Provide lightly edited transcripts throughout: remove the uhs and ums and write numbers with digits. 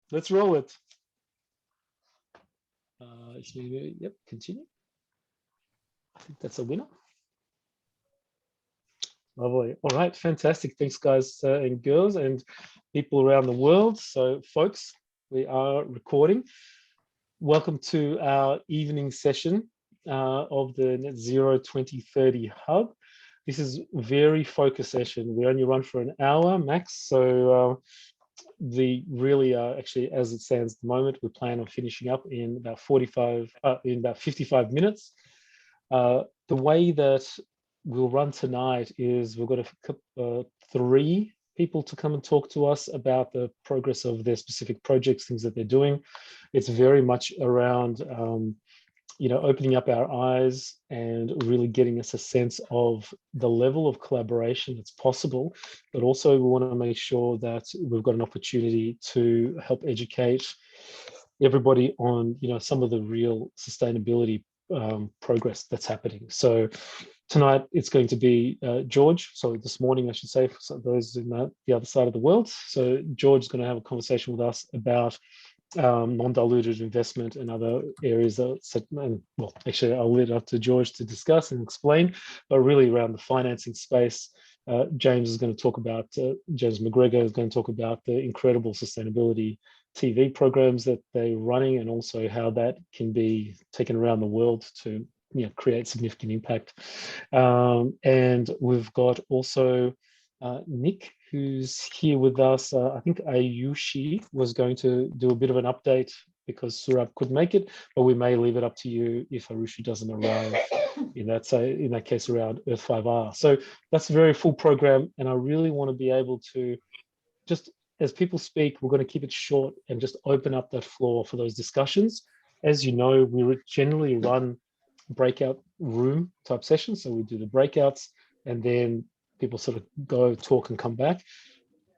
Let's roll it. Yep, continue. I think that's a winner. Lovely. All right, fantastic. Thanks, guys and girls and people around the world. So, folks, we are recording. Welcome to our evening session of the Net Zero 2030 Hub. This is a very focused session. We only run for an hour max. So actually, as it stands at the moment, we plan on finishing up in about 55 minutes. The way that we'll run tonight is we've got three people to come and talk to us about the progress of their specific projects, things that they're doing. It's very much around, opening up our eyes and really getting us a sense of the level of collaboration that's possible. But also we want to make sure that we've got an opportunity to help educate everybody on, some of the real sustainability progress that's happening. So tonight it's going to be George. So this morning, I should say, for those in the other side of the world. So George is going to have a conversation with us about non-diluted investment and other areas actually I'll leave it up to George to discuss and explain, but really around the financing space. James is going to talk about, James McGregor is going to talk about the incredible sustainability TV programs that they're running and also how that can be taken around the world to create significant impact. And we've got also Nick, who's here with us. I think Ayushi was going to do a bit of an update because Surab couldn't make it, but we may leave it up to you if Ayushi doesn't arrive in that case around Earth5R. So that's a very full program, and I really want to be able to just, as people speak, we're going to keep it short and just open up that floor for those discussions. As you know, we generally run breakout room type sessions. So we do the breakouts and then people sort of go talk and come back.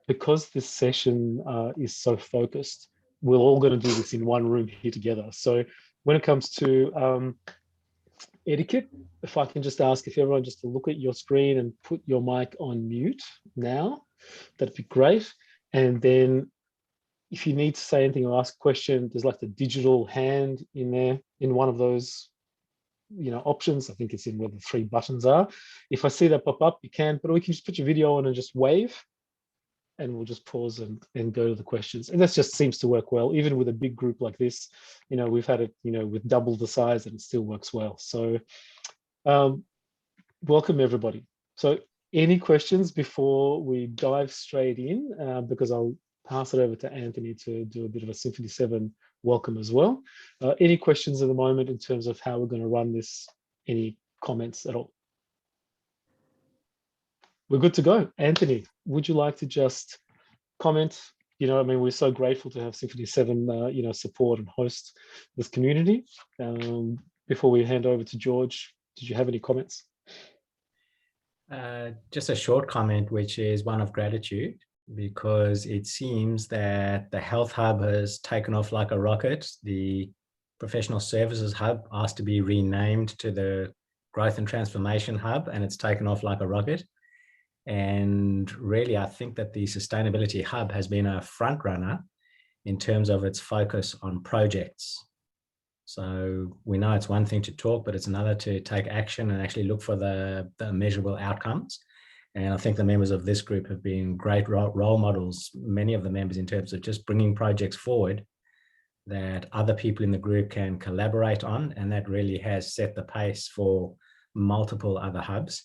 Because this session is so focused, we're all going to do this in one room here together. So when it comes to etiquette, if I can just ask if everyone just to look at your screen and put your mic on mute now, that'd be great. And then if you need to say anything or ask a question, there's like the digital hand in there in one of those options. I think it's in where the three buttons are. If I see that pop up, you can, but we can just put your video on and just wave and we'll just pause and go to the questions. And that just seems to work well. Even with a big group like this, we've had it, with double the size and it still works well. So welcome everybody. So any questions before we dive straight in, because I'll pass it over to Anthony to do a bit of a Symphony 7 welcome as well. Any questions at the moment in terms of how we're going to run this? Any comments at all? We're good to go. Anthony, would you like to just comment? We're so grateful to have Symphony 7, support and host this community. Before we hand over to George, did you have any comments? Just a short comment, which is one of gratitude, because it seems that the Health Hub has taken off like a rocket. The Professional Services Hub asked to be renamed to the Growth and Transformation Hub, and it's taken off like a rocket. And really, I think that the Sustainability Hub has been a front runner in terms of its focus on projects. So we know it's one thing to talk, but it's another to take action and actually look for the measurable outcomes. And I think the members of this group have been great role models, many of the members, in terms of just bringing projects forward that other people in the group can collaborate on. And that really has set the pace for multiple other hubs.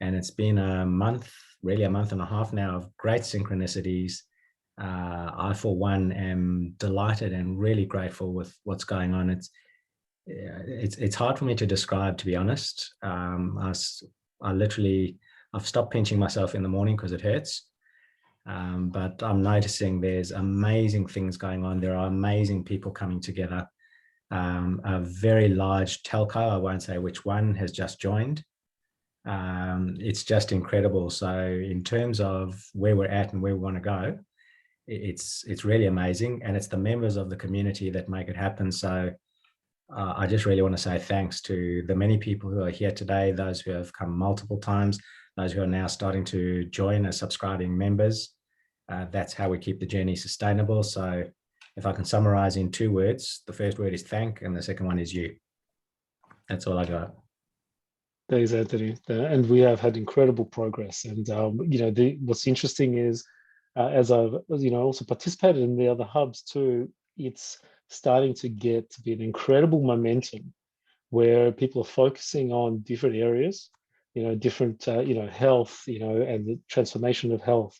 And it's been a month, really a month and a half now of great synchronicities. I, for one, am delighted and really grateful with what's going on. It's hard for me to describe, to be honest. I've stopped pinching myself in the morning because it hurts. But I'm noticing there's amazing things going on. There are amazing people coming together. A very large telco, I won't say which one, has just joined. It's just incredible. So in terms of where we're at and where we want to go, it's really amazing. And it's the members of the community that make it happen. So I just really want to say thanks to the many people who are here today, those who have come multiple times, those who are now starting to join as subscribing members. That's how we keep the journey sustainable. So if I can summarize in 2 words, the first word is thank, and the second one is you. That's all I got. Thanks, Anthony. And we have had incredible progress. And what's interesting is, as I've also participated in the other hubs too, it's starting to get to be an incredible momentum where people are focusing on different areas, different health, and the transformation of health,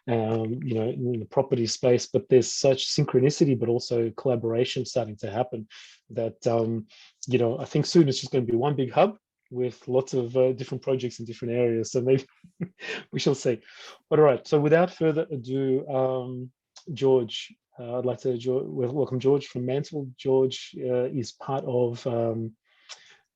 and in the property space. But there's such synchronicity, but also collaboration starting to happen that I think soon it's just going to be one big hub with lots of different projects in different areas. So maybe we shall see. But all right. So without further ado, George, I'd like to welcome George from Mantle. George is part of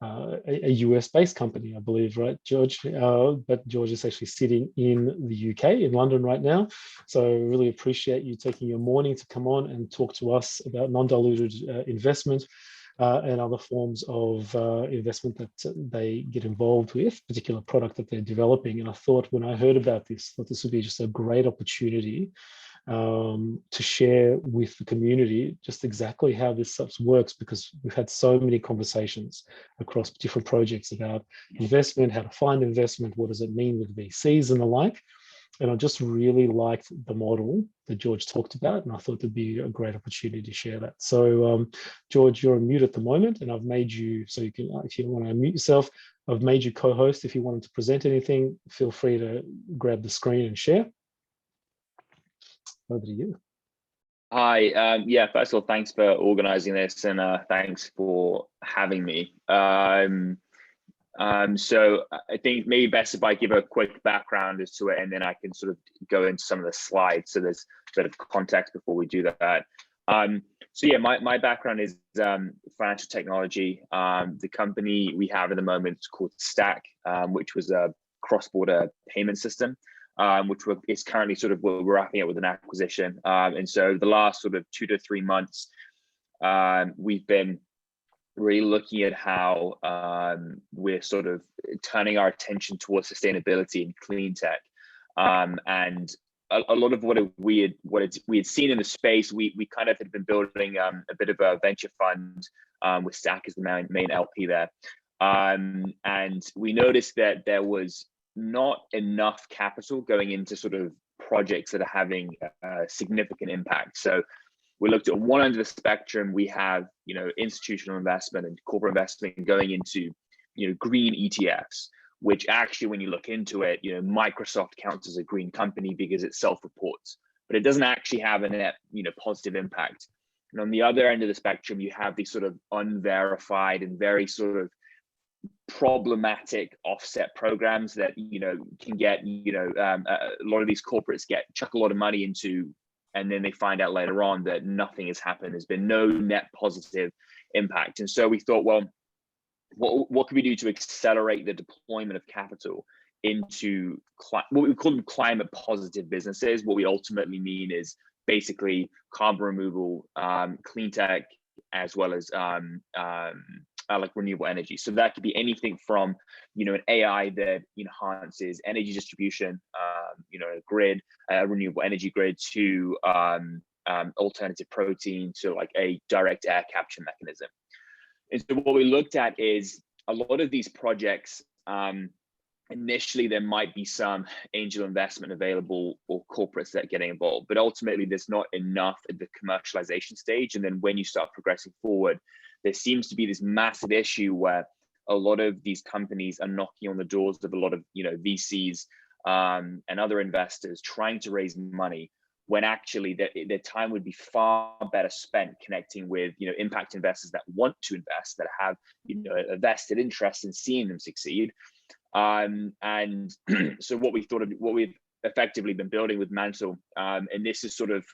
a US-based company, I believe, right, George? But George is actually sitting in the UK, in London right now. So really appreciate you taking your morning to come on and talk to us about non-diluted investment and other forms of investment that they get involved with, particular product that they're developing. And I thought when I heard about this, I thought this would be just a great opportunity to share with the community just exactly how this stuff works, because we've had so many conversations across different projects about investment, how to find investment, what does it mean with VCs and the like. And I just really liked the model that George talked about, and I thought it'd be a great opportunity to share that. So, George, you're on mute at the moment, and I've made you, so you can, if you want to unmute yourself, I've made you co-host. If you wanted to present anything, feel free to grab the screen and share. Over to you. Hi, first of all, thanks for organizing this, and thanks for having me. So I think maybe best if I give a quick background as to it, and then I can sort of go into some of the slides, so there's a bit of context before we do that. So yeah, my background is financial technology. The company we have at the moment is called Staqq, which was a cross-border payment system, which is currently sort of, we're wrapping up with an acquisition. And so the last sort of 2 to 3 months, we've been really looking at how we're sort of turning our attention towards sustainability and clean tech. And a lot of what we had seen in the space, we kind of had been building a bit of a venture fund with Staqq as the main LP there. And we noticed that there was not enough capital going into sort of projects that are having a significant impact. So we looked at one end of the spectrum. We have, institutional investment and corporate investment going into, green ETFs, which actually, when you look into it, Microsoft counts as a green company because it self-reports, but it doesn't actually have a net, positive impact. And on the other end of the spectrum, you have these sort of unverified and very sort of problematic offset programs that, can get, a lot of these corporates chuck a lot of money into, and then they find out later on that nothing has happened. There's been no net positive impact. And so we thought, well, what can we do to accelerate the deployment of capital into what we call them climate positive businesses? What we ultimately mean is basically carbon removal, clean tech, as well as like renewable energy. So that could be anything from, an AI that enhances energy distribution, a grid, a renewable energy grid, to alternative protein, to like a direct air capture mechanism. And so what we looked at is a lot of these projects, initially there might be some angel investment available or corporates that are getting involved, but ultimately there's not enough at the commercialization stage. And then when you start progressing forward, there seems to be this massive issue where a lot of these companies are knocking on the doors of a lot of VCs and other investors trying to raise money, when actually their time would be far better spent connecting with impact investors that want to invest, that have a vested interest in seeing them succeed. And so what we've effectively been building with Mantle, and this is sort of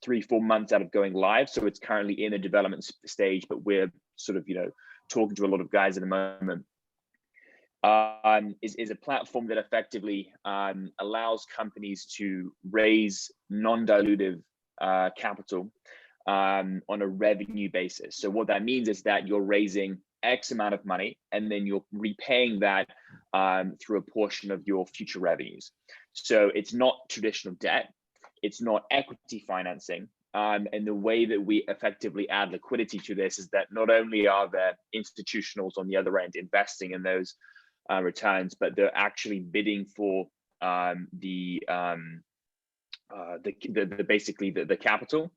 3-4 months out of going live, so it's currently in a development stage, but we're sort of talking to a lot of guys at the moment, is a platform that effectively allows companies to raise non-dilutive capital on a revenue basis. So what that means is that you're raising X amount of money, and then you're repaying that through a portion of your future revenues. So it's not traditional debt. It's not equity financing. and the way that we effectively add liquidity to this is that not only are there institutionals on the other end investing in those returns, but they're actually bidding for basically the capital,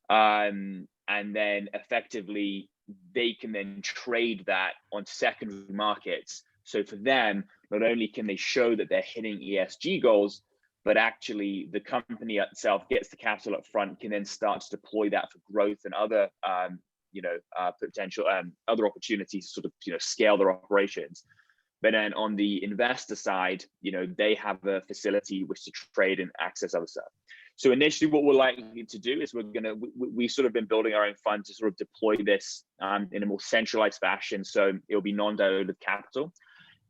and then effectively they can then trade that on secondary markets. So for them, not only can they show that they're hitting ESG goals, but actually the company itself gets the capital up front, can then start to deploy that for growth and other potential other opportunities to sort of scale their operations. But then on the investor side, they have a facility which to trade and access other stuff. So initially, what we're likely to do is we sort of been building our own fund to sort of deploy this in a more centralized fashion. So it'll be non-dilutive capital,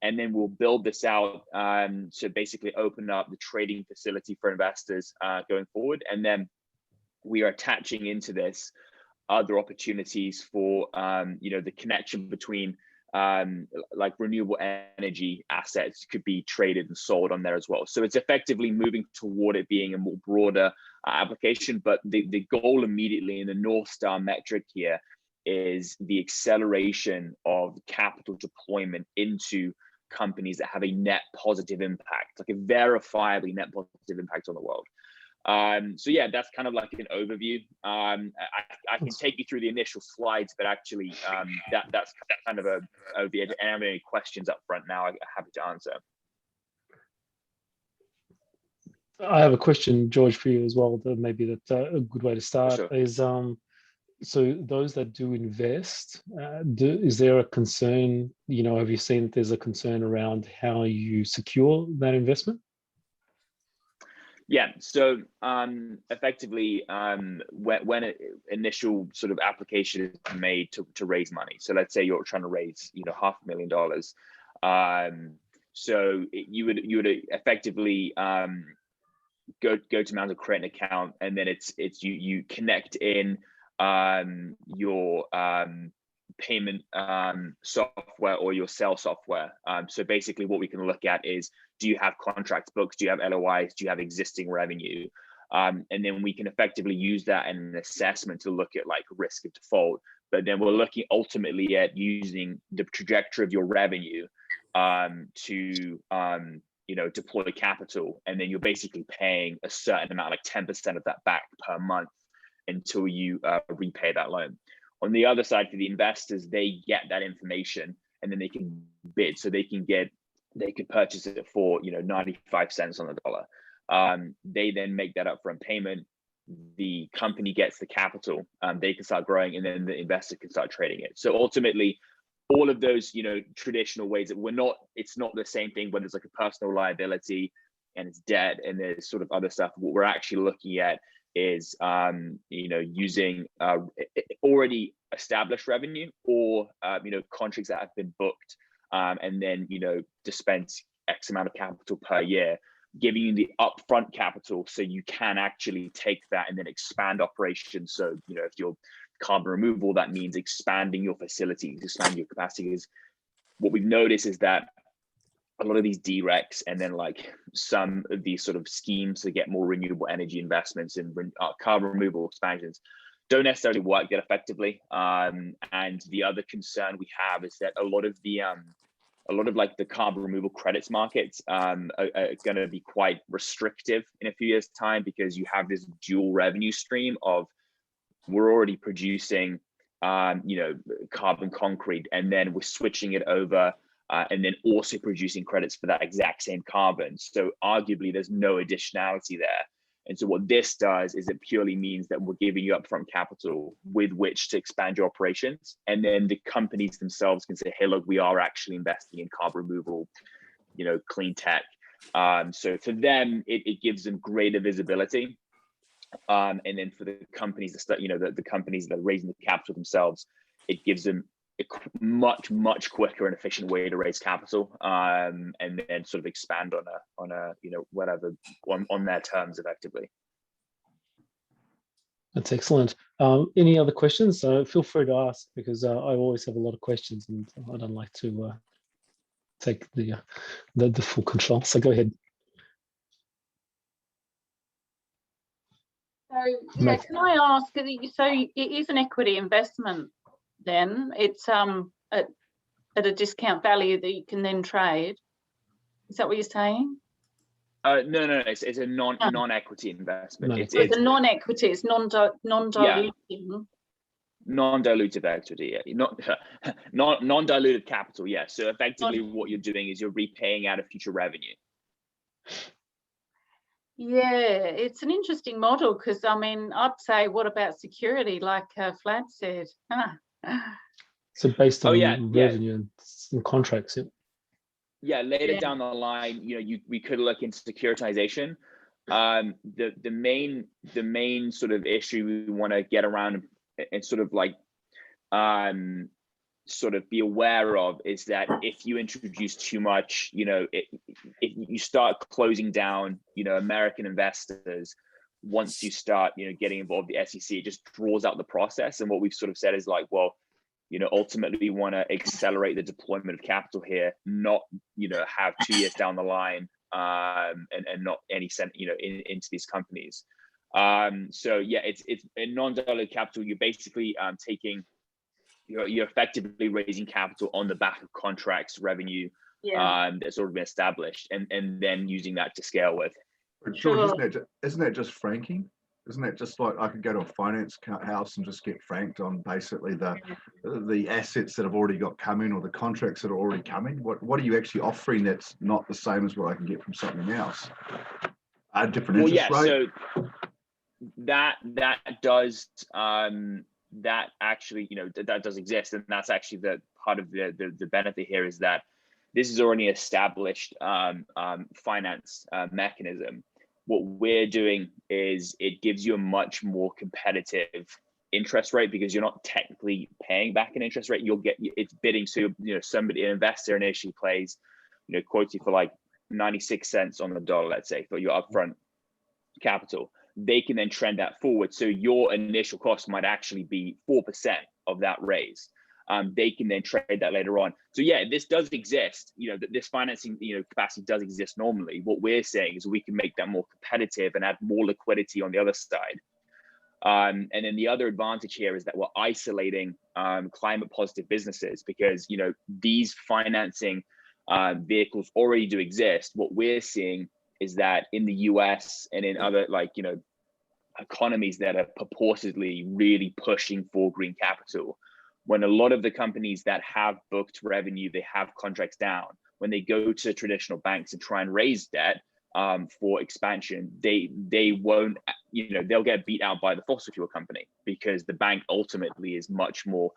and then we'll build this out to basically open up the trading facility for investors going forward. And then we are attaching into this other opportunities for the connection between like renewable energy assets could be traded and sold on there as well. So it's effectively moving toward it being a more broader application, but the goal immediately in the North Star metric here is the acceleration of capital deployment into companies that have a net positive impact, like a verifiably net positive impact on the world. So yeah, that's kind of like an overview. I can take you through the initial slides, but actually that's kind of a overview. And I have any questions up front now, I'm happy to answer. I have a question, George, for you as well. That maybe that's a good way to start. Sure. Is so those that do invest, is there a concern? Have you seen that there's a concern around how you secure that investment? Yeah, so effectively, when an initial sort of application is made to raise money, so let's say you're trying to raise $500,000, so you would effectively go to Mountain create an account, and then it's you connect in your payment software or your sales software. So basically what we can look at is, do you have contracts booked? Do you have LOIs? Do you have existing revenue? And then we can effectively use that in an assessment to look at like risk of default. But then we're looking ultimately at using the trajectory of your revenue to deploy capital. And then you're basically paying a certain amount, like 10% of that back per month until you repay that loan. On the other side, for the investors, they get that information and then they can bid. So they could purchase it for 95 cents on the dollar. They then make that upfront payment. The company gets the capital. They can start growing, and then the investor can start trading it. So ultimately, all of those traditional ways that it's not the same thing when there's like a personal liability and it's debt and there's sort of other stuff. What we're actually looking at is using already established revenue or contracts that have been booked, and then dispense X amount of capital per year, giving you the upfront capital so you can actually take that and then expand operations. So if you're carbon removal, that means expanding your facilities, expanding your capacities. What we've noticed is that a lot of these DRECs and then like some of these sort of schemes to get more renewable energy investments and carbon removal expansions don't necessarily work that effectively. And the other concern we have is that a lot of like the carbon removal credits markets are going to be quite restrictive in a few years' time, because you have this dual revenue stream of, we're already producing carbon concrete, and then we're switching it over and then also producing credits for that exact same carbon. So arguably there's no additionality there. And so what this does is it purely means that we're giving you upfront capital with which to expand your operations. And then the companies themselves can say, hey, look, we are actually investing in carbon removal, clean tech. So for them, it gives them greater visibility. And then for the companies that the companies that are raising the capital themselves, it gives them a much quicker and efficient way to raise capital, and then sort of expand on their terms effectively. That's excellent. Any other questions? Feel free to ask, because I always have a lot of questions and I don't like to take the full control. So go ahead. So, yeah, can I ask, so it is an equity investment then? It's at a discount value that you can then trade. Is that what you're saying? No, it's a non-equity investment. No. It's a non-equity, it's non-diluting. Yeah. Non-dilutive equity, yeah. Non-dilutive capital, yeah. So effectively what you're doing is you're repaying out of future revenue. Yeah, it's an interesting model because, I mean, I'd say, what about security, like Vlad said? So based on yeah. revenue and contracts, yeah. Yeah, later down the line, we could look into securitization. The main sort of issue we want to get around and sort of like sort of be aware of is that if you introduce too much, if you start closing down, American investors, once you start, getting involved with the SEC, it just draws out the process. And what we've sort of said is like, well, ultimately we want to accelerate the deployment of capital here, not, have 2 years down the line and not any cent, into these companies. So yeah, it's a non-dilutive capital. You're basically you're effectively raising capital on the back of contracts revenue that's already been established, and then using that to scale with. But George, isn't that just franking? Isn't that just like I could go to a finance house and just get franked on basically the assets that have already got coming or the contracts that are already coming? What are you actually offering that's not the same as what I can get from something else? A different interest rate? So that does that actually, that does exist, and that's actually the part of the benefit here is that this is already established finance mechanism. What we're doing is it gives you a much more competitive interest rate because you're not technically paying back an interest rate. It's bidding. So, an investor initially plays, quotes you for like 96 cents on the dollar, let's say, for your upfront capital. They can then trend that forward. So your initial cost might actually be 4% of that raise. They can then trade that later on. So yeah, this does exist. This financing, capacity does exist normally. What we're saying is we can make that more competitive and add more liquidity on the other side. And then the other advantage here is that we're isolating climate positive businesses because these financing vehicles already do exist. What we're seeing is that in the US and in other economies that are purportedly really pushing for green capital, when a lot of the companies that have booked revenue, they have contracts down, when they go to traditional banks and try and raise debt for expansion, they won't, they'll get beat out by the fossil fuel company because the bank ultimately is much more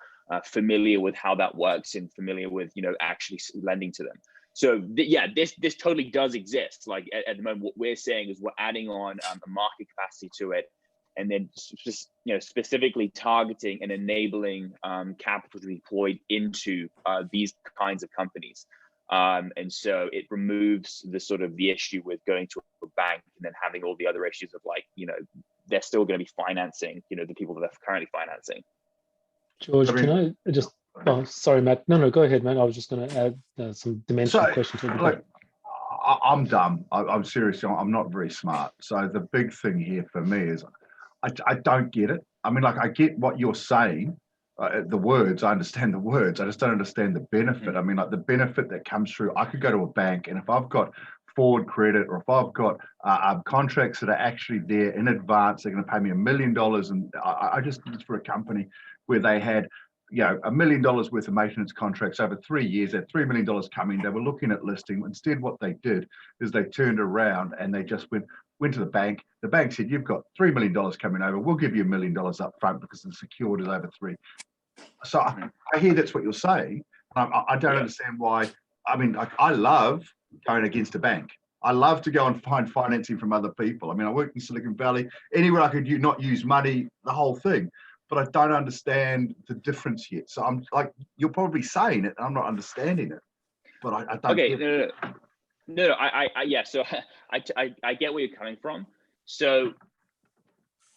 familiar with how that works and familiar with, actually lending to them. So this totally does exist. Like at the moment, what we're saying is we're adding on a market capacity to it, and then just specifically targeting and enabling capital to be deployed into these kinds of companies. And so it removes the issue with going to a bank and then having all the other issues of they're still going to be financing the people that they're currently financing. George, can I just? Oh, sorry, Matt. No, go ahead, Matt. I was just going to add some dimensional questions to the I'm dumb. I'm serious. I'm not very smart. So the big thing here for me is I don't get it. I mean, I get what you're saying. The words, I understand the words. I just don't understand the benefit. I mean, the benefit that comes through, I could go to a bank and if I've got forward credit or if I've got contracts that are actually there in advance, they're going to pay me $1 million. And I just did this for a company where they had $1 million worth of maintenance contracts over 3 years. They had $3 million coming. They were looking at listing. Instead, what they did is they turned around and they just went to the bank. The bank said, "You've got $3 million coming over. We'll give you $1 million up front because the secured is over 3." So I hear that's what you're saying. I don't understand why. I mean, I love going against a bank. I love to go and find financing from other people. I mean, I worked in Silicon Valley. Anywhere I could not use money, the whole thing. But I don't understand the difference yet. So I'm like, you're probably saying it, and I'm not understanding it. But I don't. Okay, no. Yeah. So I get where you're coming from. So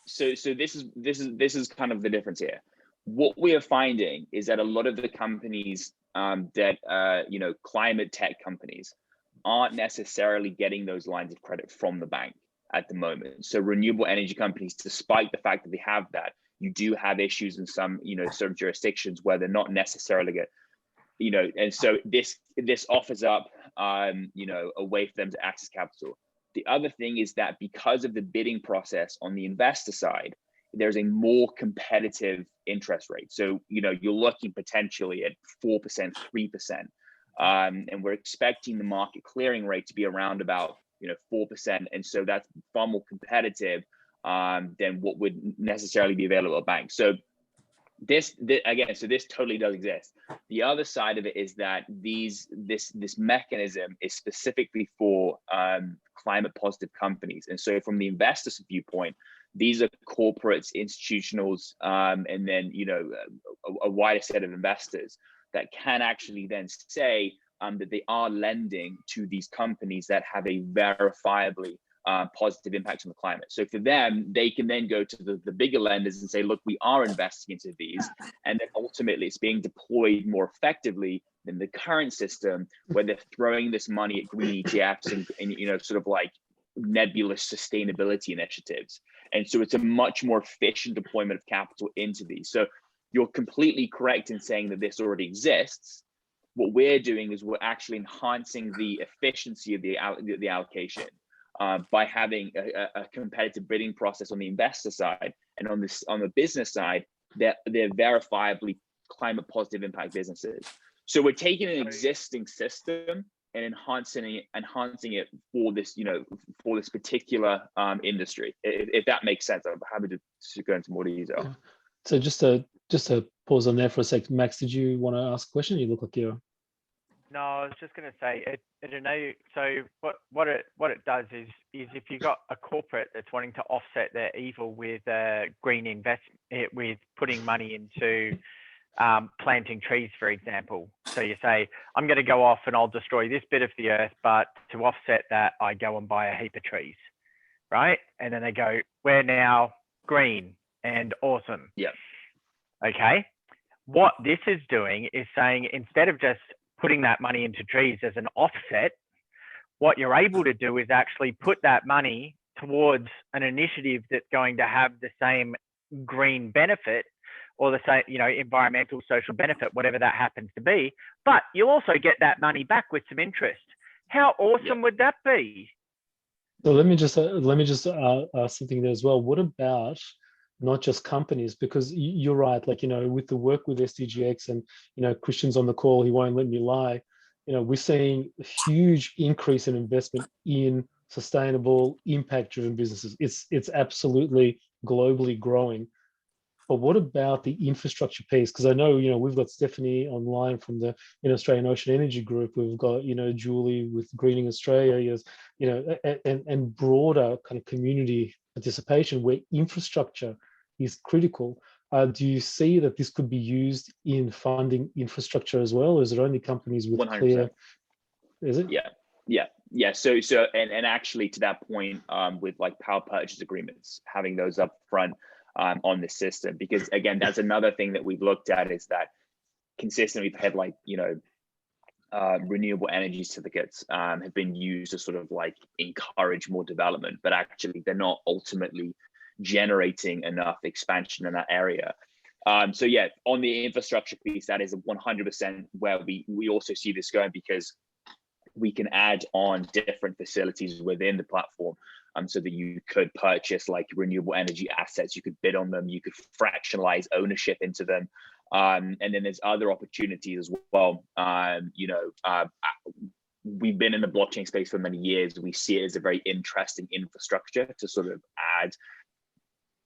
this is kind of the difference here. What we are finding is that a lot of the companies that climate tech companies aren't necessarily getting those lines of credit from the bank. at the moment. So renewable energy companies, despite the fact that they have that, you do have issues in some, certain jurisdictions where they're not necessarily and so this offers up, a way for them to access capital. The other thing is that because of the bidding process on the investor side, there's a more competitive interest rate. So, you're looking potentially at 4%, 3%. And we're expecting the market clearing rate to be around about, 4%. And so that's far more competitive than what would necessarily be available at banks. So this totally does exist. The other side of it is that this mechanism is specifically for climate positive companies. And so from the investor's viewpoint, these are corporates, institutionals, and then, a wider set of investors that can actually then say that they are lending to these companies that have a verifiably positive impact on the climate. So for them, they can then go to the bigger lenders and say, look, we are investing into these. And then ultimately it's being deployed more effectively than the current system where they're throwing this money at green ETFs and sort of like nebulous sustainability initiatives. And so it's a much more efficient deployment of capital into these. So you're completely correct in saying that this already exists. What we're doing is we're actually enhancing the efficiency of the allocation by having a competitive bidding process on the investor side, and on the business side, they're verifiably climate positive impact businesses. So we're taking an existing system and enhancing it for this, for this particular industry. If that makes sense, I'm happy to go into more detail. Yeah. So just to pause on there for a sec, Max, did you want to ask a question? You look like you're. No, I was just going to say, so what it does is if you've got a corporate that's wanting to offset their evil with green investment, with putting money into planting trees, for example. So you say, I'm going to go off and I'll destroy this bit of the earth, but to offset that, I go and buy a heap of trees, right? And then they go, we're now green and awesome. Yeah. Okay. What this is doing is saying, instead of just putting that money into trees as an offset, what you're able to do is actually put that money towards an initiative that's going to have the same green benefit, or the same, environmental, social benefit, whatever that happens to be. But you'll also get that money back with some interest. How awesome would that be? So let me just ask something there as well. What about not just companies? Because you're right, like, with the work with SDGX, and, Christian's on the call, he won't let me lie. We're seeing a huge increase in investment in sustainable, impact-driven businesses. It's absolutely globally growing. But what about the infrastructure piece? Because I know, we've got Stephanie online from the Australian Ocean Energy Group. We've got, Julie with Greening Australia, and broader kind of community participation where infrastructure is critical. Do you see that this could be used in funding infrastructure as well? Or is it only companies with 100%. clear? Is it? Yeah. So and actually to that point, with like power purchase agreements, having those up front on the system, because again, that's another thing that we've looked at, is that consistently we've had like, renewable energy certificates have been used to sort of like encourage more development, but actually they're not ultimately generating enough expansion in that area. So yeah, on the infrastructure piece, that is 100% where we also see this going, because we can add on different facilities within the platform, so that you could purchase like renewable energy assets, you could bid on them, you could fractionalize ownership into them, and then there's other opportunities as well. We've been in the blockchain space for many years. We see it as a very interesting infrastructure to sort of add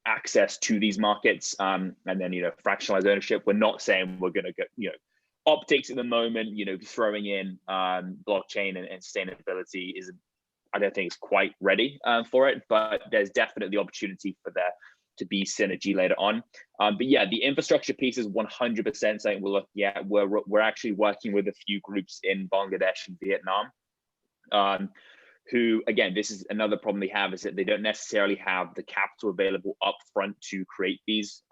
access to these markets, and then fractionalize ownership. We're not saying we're going to get optics at the moment. Throwing in blockchain and sustainability I don't think it's quite ready for it, but there's definitely opportunity for there to be synergy later on. But yeah, the infrastructure piece is 100% something we're looking at. We're actually working with a few groups in Bangladesh and Vietnam, who, again, this is another problem they have, is that they don't necessarily have the capital available upfront to create these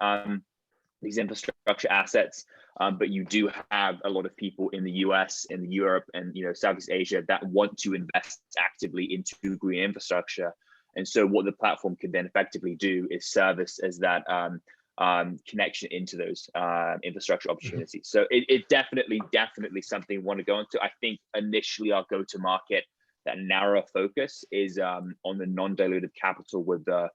infrastructure assets. But you do have a lot of people in the US, in Europe, and Southeast Asia that want to invest actively into green infrastructure. And so what the platform can then effectively do is service as that connection into those infrastructure opportunities. So it definitely something we want to go into. I think initially our go-to-market, that narrow focus is on the non-dilutive capital with the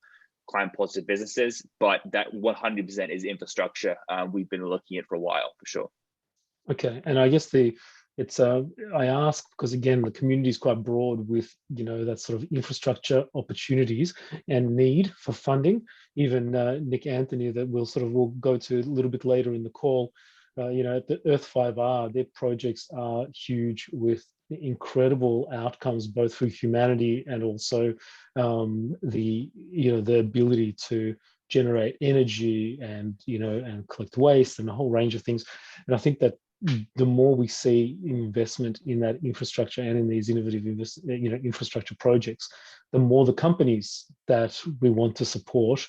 client positive businesses, but that 100% is infrastructure. We've been looking at for a while, for sure. Okay, and I guess I ask because again the community is quite broad with that sort of infrastructure opportunities and need for funding. Even Nick Anthony, that we'll go to a little bit later in the call. At the Earth5R, their projects are huge with incredible outcomes both for humanity and also the ability to generate energy and collect waste and a whole range of things. And I think that the more we see investment in that infrastructure and in these innovative infrastructure projects, the more the companies that we want to support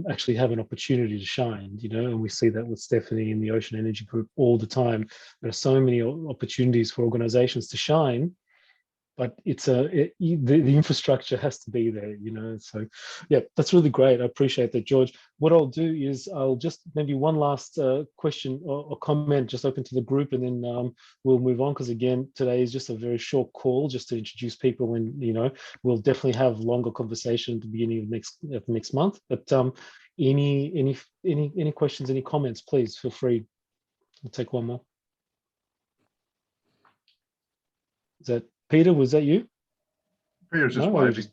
actually have an opportunity to shine, and we see that with Stephanie in the Ocean Energy Group all the time. There are so many opportunities for organizations to shine, but the infrastructure has to be there, So yeah, that's really great. I appreciate that, George. What I'll do is I'll just maybe one last question or comment just open to the group, and then we'll move on, because again, today is just a very short call just to introduce people, and we'll definitely have longer conversation at the beginning of next month. But any questions, any comments, please feel free. We'll take one more. Is that Peter? Was that you? Peter's just waving.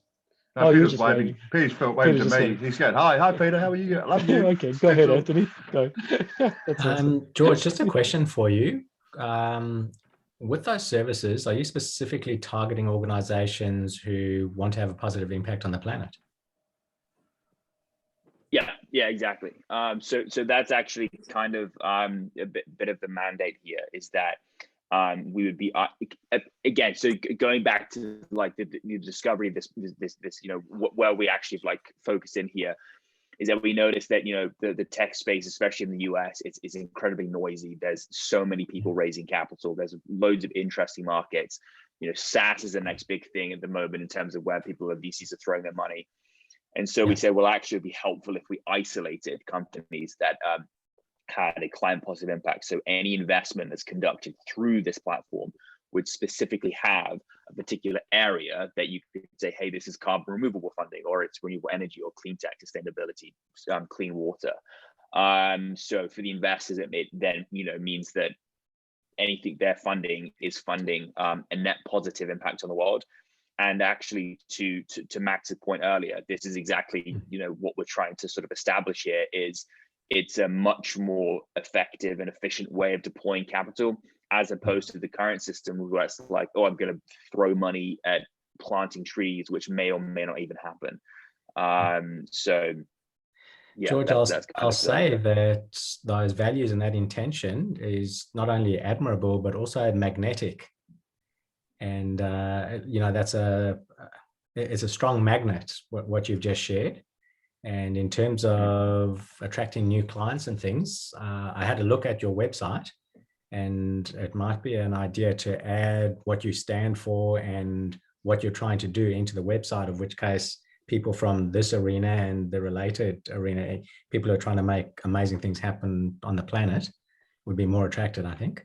No, Peter's waving. Peter's waving to me. He's going, hi Peter, how are you? I love you. Okay, go ahead, Anthony. Go. That's awesome. George, just a question for you. With those services, are you specifically targeting organizations who want to have a positive impact on the planet? Yeah, exactly. So that's actually kind of a bit of the mandate here, is that we would be again. So going back to like the discovery of this, where we actually like focus in here, is that we noticed that the tech space, especially in the US, it's incredibly noisy. There's so many people raising capital. There's loads of interesting markets. SaaS is the next big thing at the moment in terms of where VCs are throwing their money. And so we said, well, actually, it'd be helpful if we isolated companies that had a client positive impact. So any investment that's conducted through this platform would specifically have a particular area that you could say, hey, this is carbon removable funding, or it's renewable energy, or clean tech, sustainability, clean water. So for the investors, it then means that anything they're funding is funding a net positive impact on the world. And actually, to Max's point earlier, this is exactly what we're trying to sort of establish here. Is it's a much more effective and efficient way of deploying capital, as opposed to the current system where it's like, oh, I'm going to throw money at planting trees, which may or may not even happen. So yeah, George, I'll say that those values and that intention is not only admirable, but also magnetic. And it's a strong magnet, what you've just shared. And in terms of attracting new clients and things, I had a look at your website, and it might be an idea to add what you stand for and what you're trying to do into the website, of which case people from this arena and the related arena, people who are trying to make amazing things happen on the planet, would be more attracted, I think.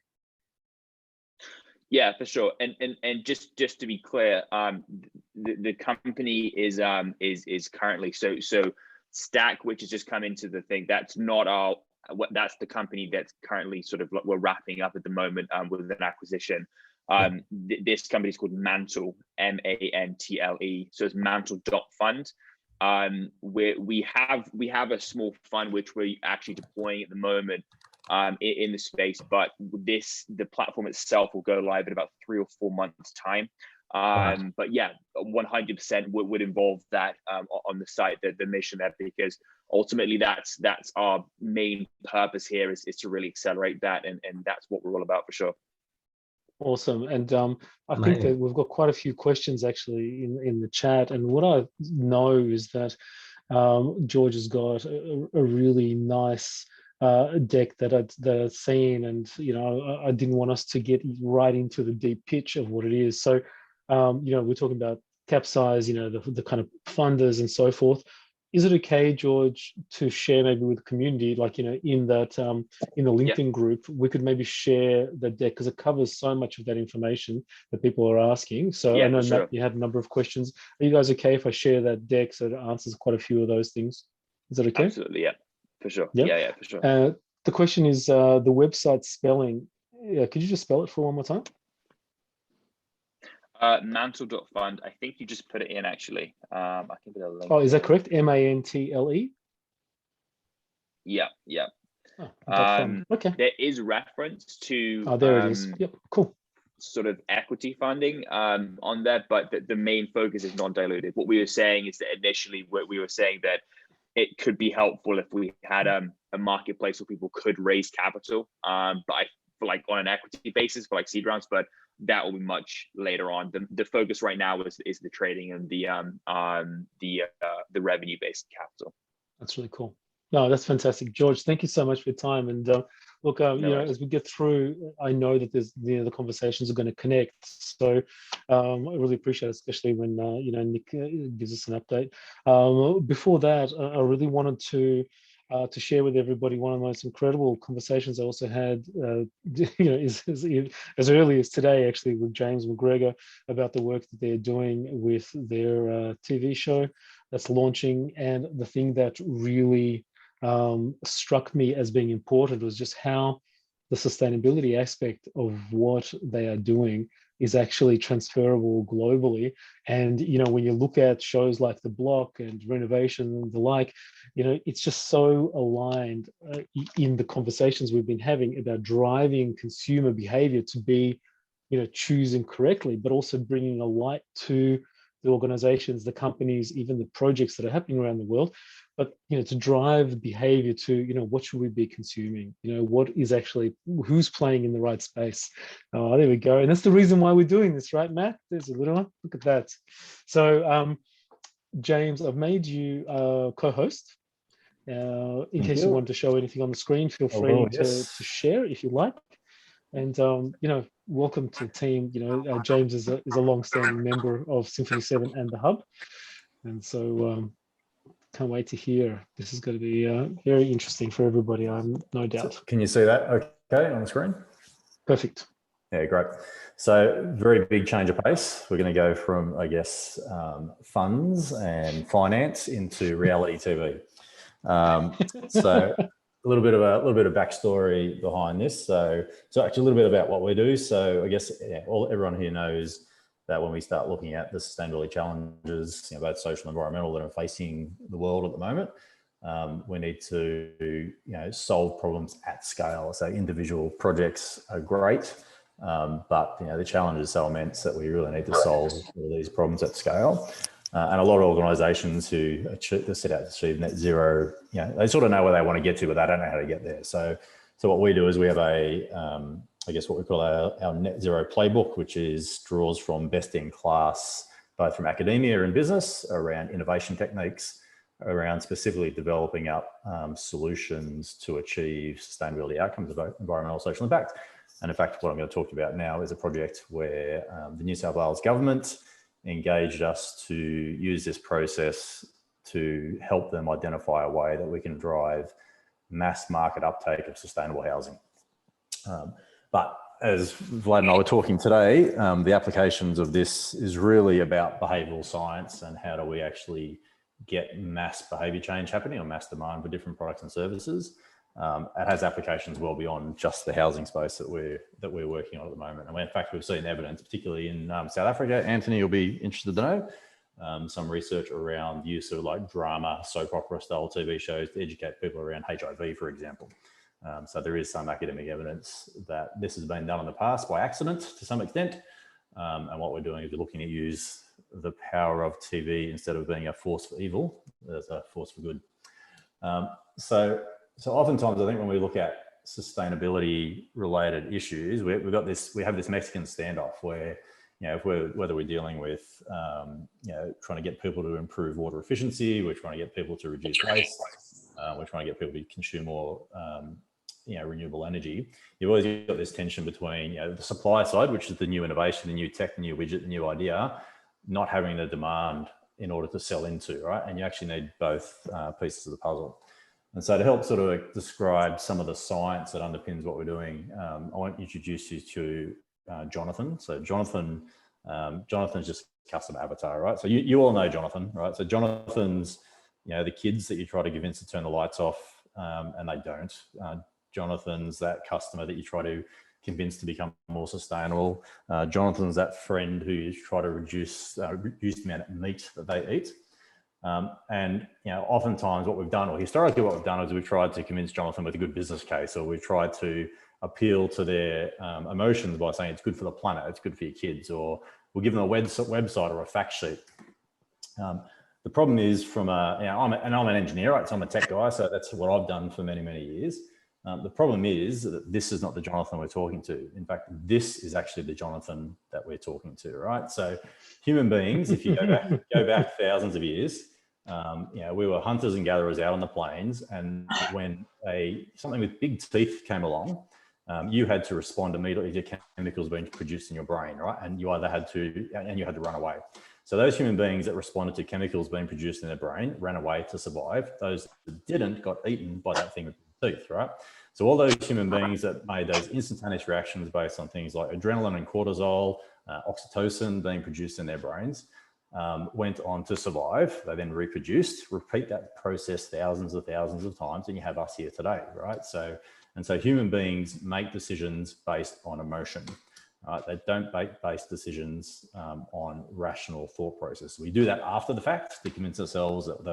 Yeah, for sure. And just to be clear, the company is currently so Staqq, which has just come into the thing. That's not that's the company that's currently sort of we're wrapping up at the moment with an acquisition. This company is called Mantle, MANTLE. So it's Mantle.fund. We have a small fund which we're actually deploying at the moment in the space, but the platform itself will go live in about 3 or 4 months time. But yeah, 100% would involve that on the site, the mission there, because ultimately that's our main purpose here is to really accelerate that, and that's what we're all about, for sure. Awesome. And I think that we've got quite a few questions actually in the chat, and what I know is that George has got a really nice deck that I'd seen, and I didn't want us to get right into the deep pitch of what it is. So we're talking about cap size, the kind of funders and so forth. Is it okay, George, to share maybe with the community, like, in that, in the LinkedIn group, we could maybe share the deck, because it covers so much of that information that people are asking. So I know, Matt, you had a number of questions. Are you guys okay if I share that deck so it answers quite a few of those things? Is that okay? Absolutely, yeah, for sure. Yeah, yeah, for sure. The question is the website spelling. Could you just spell it for one more time? Mantle.fund. I think you just put it in, actually. I can put a link. Oh, is that correct? MANTLE? Yeah. Fund. Okay. There is reference to oh, there it is. Yep, cool. Sort of equity funding on that, but the main focus is non-dilutive. What we were saying is that initially we were saying that it could be helpful if we had a marketplace where people could raise capital, but for like on an equity basis for like seed rounds, but that will be much later on. The focus right now is the trading and the revenue based capital. That's really cool. No, that's fantastic, George. Thank you so much for your time. And look, as we get through, I know that there's the conversations are going to connect. So I really appreciate it, especially when Nick gives us an update. Before that, I really wanted to share with everybody one of the most incredible conversations I also had, as early as today, actually, with James McGregor about the work that they're doing with their TV show that's launching. And the thing that really struck me as being important was just how the sustainability aspect of what they are doing is actually transferable globally. And when you look at shows like The Block and Renovation and the like, it's just so aligned in the conversations we've been having about driving consumer behavior to be choosing correctly, but also bringing a light to the organizations, the companies, even the projects that are happening around the world, but to drive behavior to what should we be consuming, what is actually, who's playing in the right space. Oh, there we go. And that's the reason why we're doing this, right, Matt? There's a little one. Look at that. So James, I've made you co-host. In case you want to show anything on the screen, feel free to share if you like. And welcome to the team. James is a long-standing member of Symphony 7 and the Hub, and so can't wait to hear. This is going to be very interesting for everybody, I'm no doubt. Can you see that okay on the screen? Perfect. Yeah, great. So very big change of pace. We're going to go from, I guess, funds and finance into reality TV. So a little bit of backstory behind this. So actually a little bit about what we do. So I guess everyone here knows that when we start looking at the sustainability challenges, both social and environmental, that are facing the world at the moment, we need to solve problems at scale. So individual projects are great, but the challenge is so immense that we really need to solve all these problems at scale. And a lot of organisations who set out to achieve net zero, they sort of know where they want to get to, but they don't know how to get there. So what we do is we have I guess what we call our net zero playbook, which draws from best in class, both from academia and business, around innovation techniques, around specifically developing up solutions to achieve sustainability outcomes of environmental, social impact. And in fact, what I'm going to talk about now is a project where the New South Wales government engaged us to use this process to help them identify a way that we can drive mass market uptake of sustainable housing. But as Vlad and I were talking today, the applications of this is really about behavioural science and how do we actually get mass behaviour change happening or mass demand for different products and services. It has applications well beyond just the housing space that we're working on at the moment. And in fact, we've seen evidence, particularly in South Africa. Anthony, you'll be interested to know some research around the use of like drama, soap opera style TV shows to educate people around HIV, for example. So there is some academic evidence that this has been done in the past by accident to some extent. And what we're doing is we're looking to use the power of TV instead of being a force for evil, as a force for good. So oftentimes, I think when we look at sustainability related issues, we have this Mexican standoff where, whether we're dealing with, trying to get people to improve water efficiency, we're trying to get people to reduce waste, we're trying to get people to consume more, renewable energy. You've always got this tension between, the supply side, which is the new innovation, the new tech, the new widget, the new idea, not having the demand in order to sell into, right? And you actually need both pieces of the puzzle. And so to help sort of describe some of the science that underpins what we're doing, I want to introduce you to Jonathan. So Jonathan's just customer avatar, right? So you all know Jonathan, right? So Jonathan's, the kids that you try to convince to turn the lights off and they don't. Jonathan's that customer that you try to convince to become more sustainable. Jonathan's that friend who you try to reduce the amount of meat that they eat. And oftentimes what we've done, or historically what we've done, is we've tried to convince Jonathan with a good business case, or we've tried to appeal to their emotions by saying it's good for the planet, it's good for your kids, or we'll give them a website or a fact sheet. The problem is I'm an engineer, right? So I'm a tech guy, so that's what I've done for many, many years. The problem is that this is not the Jonathan we're talking to. In fact, this is actually the Jonathan that we're talking to, right? So human beings, if you go back thousands of years, we were hunters and gatherers out on the plains, and when something with big teeth came along, you had to respond immediately to chemicals being produced in your brain, right? And you had to run away. So those human beings that responded to chemicals being produced in their brain ran away to survive. Those that didn't got eaten by that thing with teeth, right? So all those human beings that made those instantaneous reactions based on things like adrenaline and cortisol, oxytocin being produced in their brains, went on to survive. They then reproduced. Repeat that process thousands of times, and you have us here today, right? So human beings make decisions based on emotion. They don't base decisions on rational thought process. We do that after the fact to convince ourselves that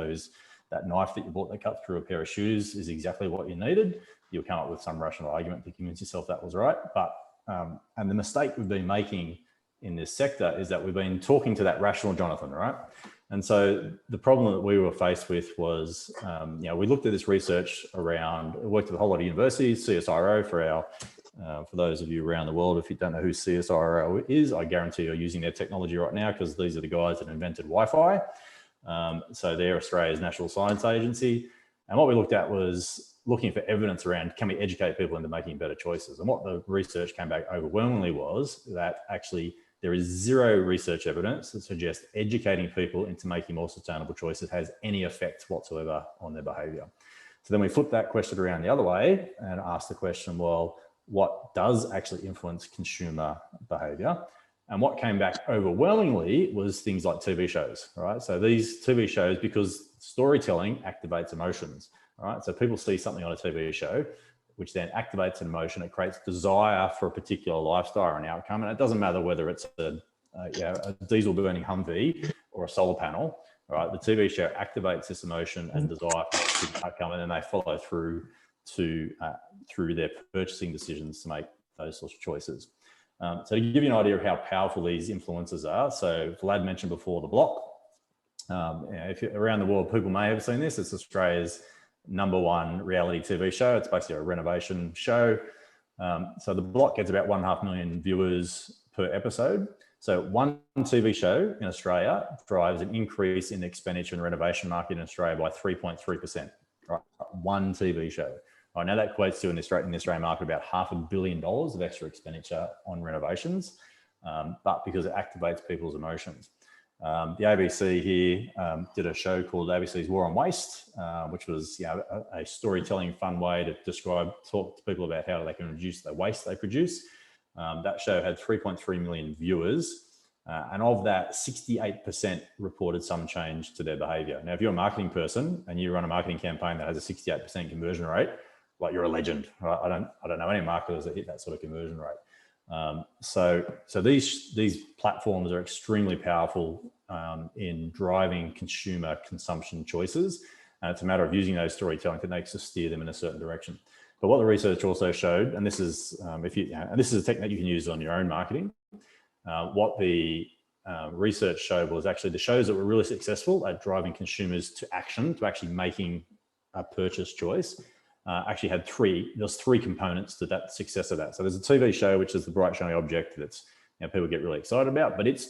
that knife that you bought that cut through a pair of shoes is exactly what you needed. You'll come up with some rational argument to convince yourself that was right. But and the mistake we've been making in this sector is that we've been talking to that rational Jonathan, right? And so the problem that we were faced with was, we looked at this research around, worked with a whole lot of universities, CSIRO for those of you around the world. If you don't know who CSIRO is, I guarantee you're using their technology right now, because these are the guys that invented Wi-Fi. So they're Australia's national science agency. And what we looked at was looking for evidence around, can we educate people into making better choices? And what the research came back overwhelmingly was that actually there is zero research evidence that suggests educating people into making more sustainable choices has any effect whatsoever on their behavior. So then we flipped that question around the other way and asked the question, well, what does actually influence consumer behavior? And what came back overwhelmingly was things like TV shows, right? So these TV shows, because storytelling activates emotions, right? So people see something on a TV show, which then activates an emotion. It creates desire for a particular lifestyle or an outcome. And it doesn't matter whether it's a diesel burning Humvee or a solar panel, right? The TV show activates this emotion and desire for an outcome, and then they follow through their purchasing decisions to make those sorts of choices. So to give you an idea of how powerful these influences are, so Vlad mentioned before the block. If you're around the world, people may have seen this. It's Australia's #1 reality TV show. It's basically a renovation show. So the block gets about 1.5 million viewers per episode. So one TV show in Australia drives an increase in expenditure in the renovation market in Australia by 3.3%. Right? One TV show. Right, now that equates to in the Australian market about $500 million of extra expenditure on renovations, but because it activates people's emotions. The ABC here did a show called ABC's War on Waste, which was a storytelling fun way to talk to people about how they can reduce the waste they produce. That show had 3.3 million viewers, and of that, 68% reported some change to their behavior. Now, if you're a marketing person and you run a marketing campaign that has a 68% conversion rate, like, you're a legend, right? I don't know any marketers that hit that sort of conversion rate. So these platforms are extremely powerful in driving consumer consumption choices, and it's a matter of using those storytelling techniques to steer them in a certain direction. But what the research also showed, and this is this is a technique you can use on your own marketing. What the research showed was actually the shows that were really successful at driving consumers to action, to actually making a purchase choice, actually had there's three components to that success of that. So there's a TV show, which is the bright shiny object that's people get really excited about, but it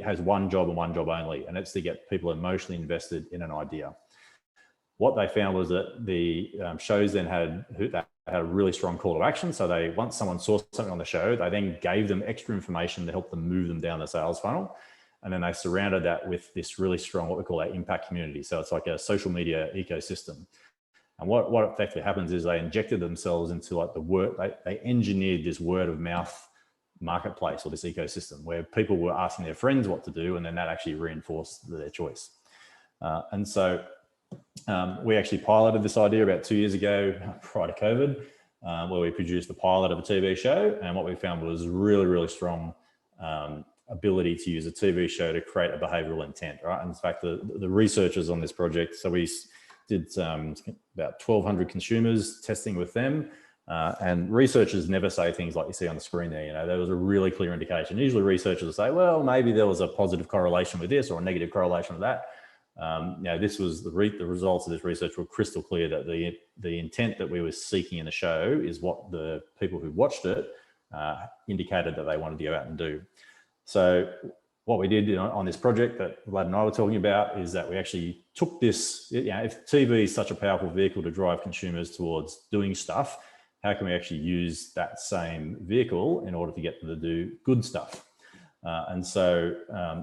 has one job and one job only, and it's to get people emotionally invested in an idea. What they found was that the shows then had a really strong call to action. So once someone saw something on the show, they then gave them extra information to help them move them down the sales funnel. And then they surrounded that with this really strong, what we call our impact community. So it's like a social media ecosystem. And what effectively happens is they injected themselves into like they engineered this word of mouth marketplace, or this ecosystem, where people were asking their friends what to do, and then that actually reinforced their choice. And so we actually piloted this idea about 2 years ago, prior to COVID, where we produced the pilot of a TV show. And what we found was really, really strong ability to use a TV show to create a behavioral intent, right? And in fact, the researchers on this project, so we did about 1,200 consumers testing with them. And researchers never say things like you see on the screen there. You know, there was a really clear indication. Usually researchers will say, well, maybe there was a positive correlation with this or a negative correlation with that. You know, this was the results of this research were crystal clear that the intent that we were seeking in the show is what the people who watched it indicated that they wanted to go out and do. So what we did on this project that Vlad and I were talking about is that we actually took this, you know, if TV is such a powerful vehicle to drive consumers towards doing stuff, how can we actually use that same vehicle in order to get them to do good stuff? And so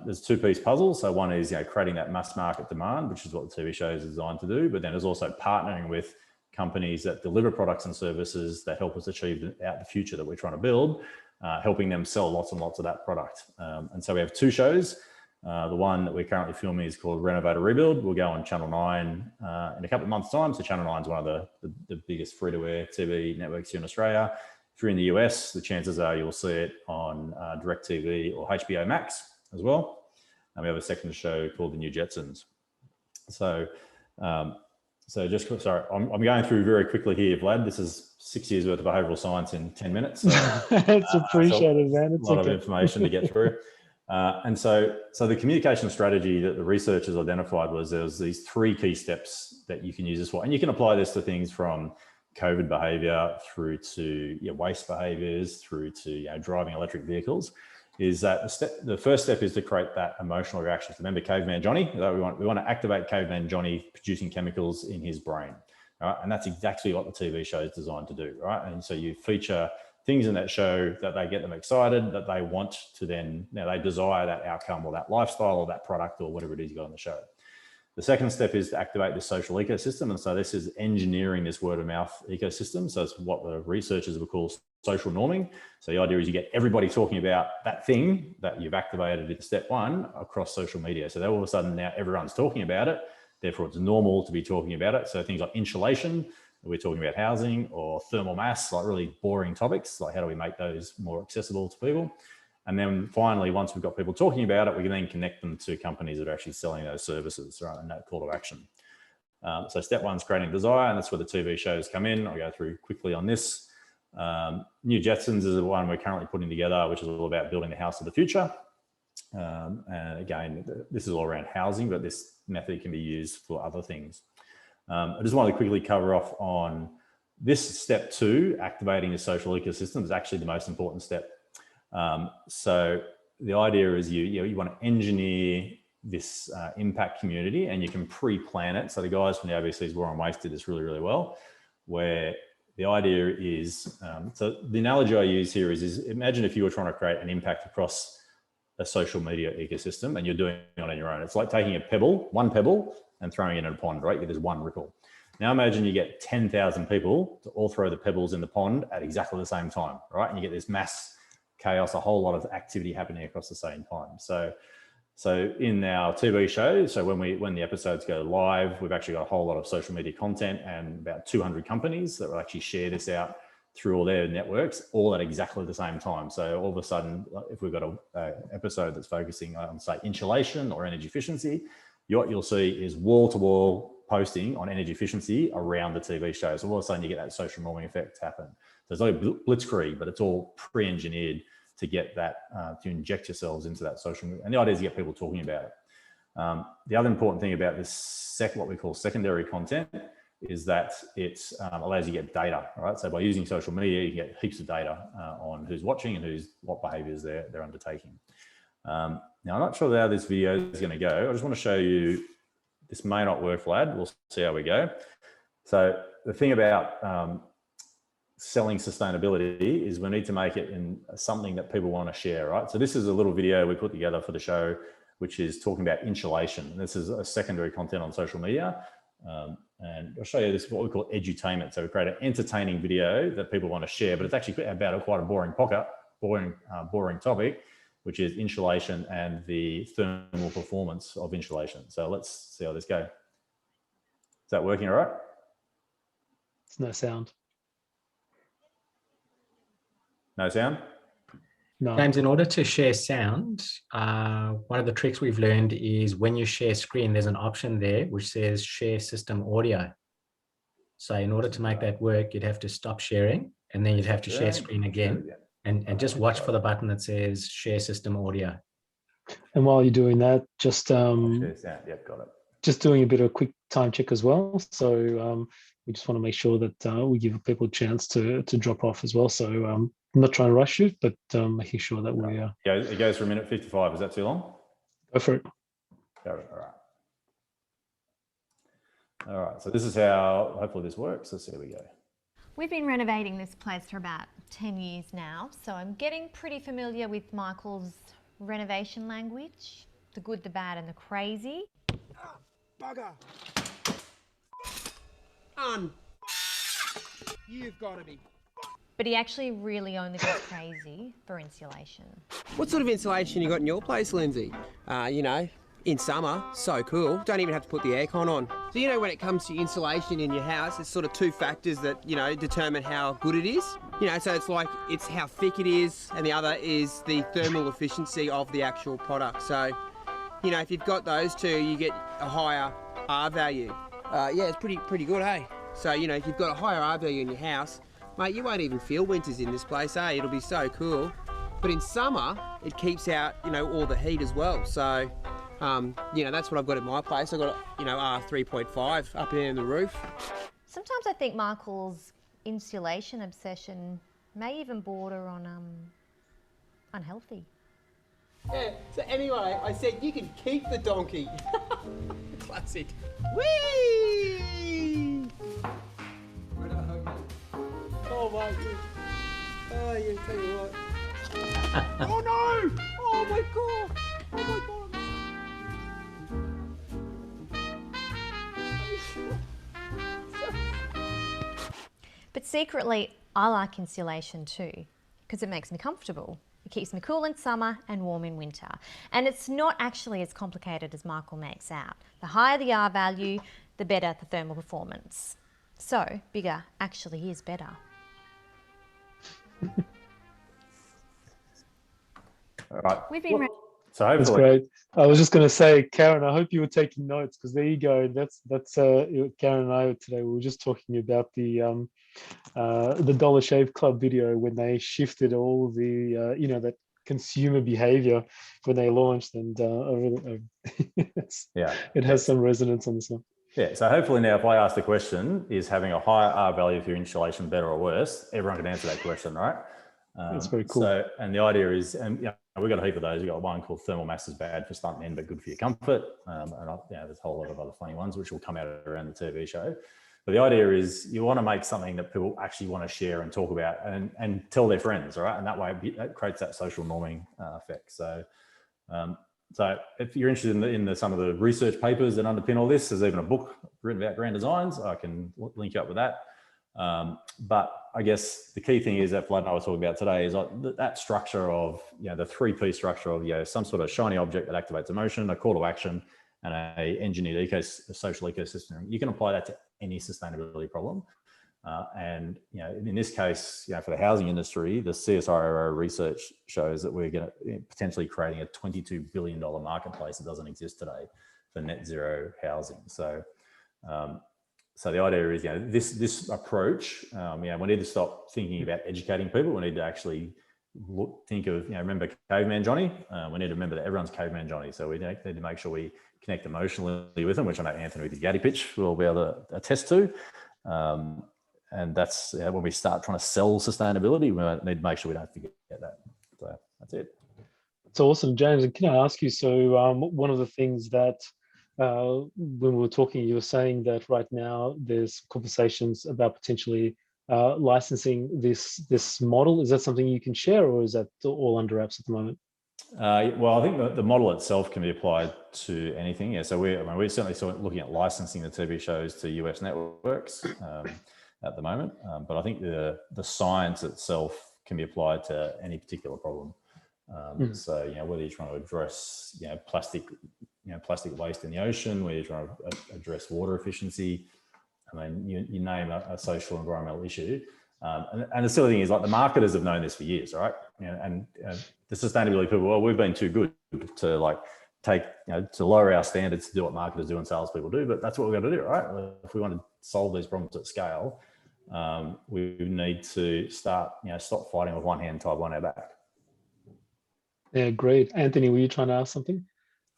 there's a two-piece puzzle. So one is, you know, creating that mass market demand, which is what the TV show is designed to do. But then there's also partnering with companies that deliver products and services that help us achieve the future that we're trying to build, helping them sell lots and lots of that product. And so we have two shows. The one that we're currently filming is called Renovate or Rebuild. We'll go on Channel 9 in a couple of months' time. So Channel 9 is one of the biggest free-to-air TV networks here in Australia. If you're in the US, the chances are you'll see it on DirecTV or HBO Max as well. And we have a second show called The New Jetsons. So, sorry, I'm going through very quickly here, Vlad. This is 6 years worth of behavioural science in 10 minutes. So, it's appreciated, man. It's a lot of information to get through. And so the communication strategy that the researchers identified was there was these three key steps that you can use this for. And you can apply this to things from COVID behavior through to waste behaviors, through to driving electric vehicles, is that the first step is to create that emotional reaction. So remember Caveman Johnny? We want to activate Caveman Johnny producing chemicals in his brain. Right? And that's exactly what the TV show is designed to do. Right? And so you feature things in that show that they get them excited, that they want to then, they desire that outcome or that lifestyle or that product or whatever it is you got on the show. The second step is to activate this social ecosystem. And so this is engineering this word of mouth ecosystem. So it's what the researchers would call social norming. So the idea is you get everybody talking about that thing that you've activated in step one across social media. So all of a sudden now everyone's talking about it. Therefore it's normal to be talking about it. So things like insulation, we're talking about housing, or thermal mass, like really boring topics, like how do we make those more accessible to people? And then finally, once we've got people talking about it, we can then connect them to companies that are actually selling those services, right? And that call to action. So step one is creating desire, and that's where the TV shows come in. I'll go through quickly on this. New Jetsons is the one we're currently putting together, which is all about building the house of the future. And again, this is all around housing, but this method can be used for other things. I just want to quickly cover off on this step two, activating the social ecosystem, is actually the most important step. So the idea is you want to engineer this impact community, and you can pre-plan it. So the guys from the ABC's War on Waste did this really, really well, where the idea is, so the analogy I use here is imagine if you were trying to create an impact across a social media ecosystem and you're doing it on your own. It's like taking one pebble and throwing it in a pond, right? There's one ripple. Now imagine you get 10,000 people to all throw the pebbles in the pond at exactly the same time, right? And you get this mass chaos, a whole lot of activity happening across the same time. So in our TV show, so when the episodes go live, we've actually got a whole lot of social media content and about 200 companies that will actually share this out through all their networks, all at exactly the same time. So all of a sudden, if we've got an episode that's focusing on, say, insulation or energy efficiency, what you'll see is wall-to-wall posting on energy efficiency around the TV show. So all of a sudden you get that social norming effect happen. So it's like blitzkrieg, but it's all pre-engineered to get that, to inject yourselves into that social media. And the idea is to get people talking about it. The other important thing about this, what we call secondary content, is that it allows you to get data, right? So by using social media, you can get heaps of data on who's watching and what behaviors they're undertaking. Now, I'm not sure how this video is going to go. I just want to show you, this may not work, Vlad. We'll see how we go. So the thing about selling sustainability is we need to make it in something that people want to share, right? So this is a little video we put together for the show which is talking about insulation. And this is a secondary content on social media. And I'll show you this, what we call edutainment. So we create an entertaining video that people want to share, but it's actually about quite a boring topic, which is insulation and the thermal performance of insulation. So let's see how this goes. Is that working all right? It's no sound. No sound? No. James, in order to share sound, one of the tricks we've learned is when you share screen, there's an option there which says share system audio. So in order to make that work, you'd have to stop sharing and then you'd have to share screen again and just watch for the button that says share system audio. And while you're doing that, just Share sound. Yep, got it. just doing a bit of a quick time check as well. So we just want to make sure that we give people a chance to drop off as well. So I'm not trying to rush you, but making sure that we Yeah, it goes for a minute 55. Is that too long? go for it. All right. All right, so this is how, hopefully this works. Let's see, here we go. We've been renovating this place for about 10 years now, so I'm getting pretty familiar with Michael's renovation language, the good, the bad and the crazy. Bugger! You've got to be. But he actually really only goes crazy for insulation. What sort of insulation you got in your place, Lindsay? You know, in summer, so cool. Don't even have to put the aircon on. So, you know, when it comes to insulation in your house, there's sort of two factors that, you know, determine how good it is. You know, so it's like, it's how thick it is, and the other is the thermal efficiency of the actual product. So, you know, if you've got those two, you get a higher R value. Yeah, it's pretty good, hey? So, you know, if you've got a higher R value in your house, mate, you won't even feel winters in this place, eh? It'll be so cool. But in summer, it keeps out, you know, all the heat as well. So, you know, that's what I've got at my place. I've got, you know, R3.5 up here in the roof. Sometimes I think Michael's insulation obsession may even border on unhealthy. Yeah, so anyway, I said you can keep the donkey. Classic. Whee! Oh my God. Oh, yeah, tell you what. Oh no! Oh my God! Oh my God! But secretly, I like insulation too, because it makes me comfortable. It keeps me cool in summer and warm in winter. And it's not actually as complicated as Michael makes out. The higher the R value, the better the thermal performance. So, bigger actually is better. All right. We've been So That's hopefully, great. I was just going to say, Karen, I hope you were taking notes, because there you go. That's Karen and I today. We were just talking about the Dollar Shave Club video when they shifted all the you know, that consumer behavior when they launched, and it has some resonance on this one. yeah. So hopefully now, if I ask the question, is having a higher R value for your insulation better or worse? Everyone can answer that question, right? That's very cool. So, and the idea is, and you know, we've got a heap of those. We've got one called thermal mass is bad for stuntmen, but good for your comfort. And you know, there's a whole lot of other funny ones, which will come out around the TV show. But the idea is you want to make something that people actually want to share and talk about and tell their friends, right? And that way it creates that social norming effect. So, so if you're interested in some of the research papers that underpin all this, there's even a book written about grand designs. I can link you up with that. But I guess the key thing is that Vlad and I were talking about today is like that structure of, you know, the 3P structure of, you know, some sort of shiny object that activates emotion, a call to action, and a engineered social ecosystem. You can apply that to any sustainability problem. And, you know, in this case, you know, for the housing industry, the CSIRO research shows that we're going to potentially creating a $22 billion marketplace that doesn't exist today for net zero housing. So, so the idea is, you know, this approach, you know, we need to stop thinking about educating people. We need to actually think of, you know, remember Caveman Johnny. We need to remember that everyone's Caveman Johnny. So we need to make sure we connect emotionally with them, which I know Anthony with his Yaddy pitch will be able to attest to. And that's when we start trying to sell sustainability, we need to make sure we don't forget that. So that's it. It's awesome, James. And can I ask you, so one of the things that when we were talking, you were saying that right now there's conversations about potentially licensing this model. Is that something you can share, or is that all under wraps at the moment? Well, I think the model itself can be applied to anything. Yeah, so we're certainly looking at licensing the TV shows to US networks at the moment. But I think the science itself can be applied to any particular problem. So whether you're trying to address plastic waste in the ocean, whether you're trying to address water efficiency, I mean you name a social environmental issue. And the silly thing is, like, the marketers have known this for years, right? And the sustainability people, well, we've been too good to to lower our standards to do what marketers do and salespeople do, but that's what we've got to do, right? If we want to solve these problems at scale, we need to start, stop fighting with one hand tied behind our back. Yeah, great. Anthony, were you trying to ask something?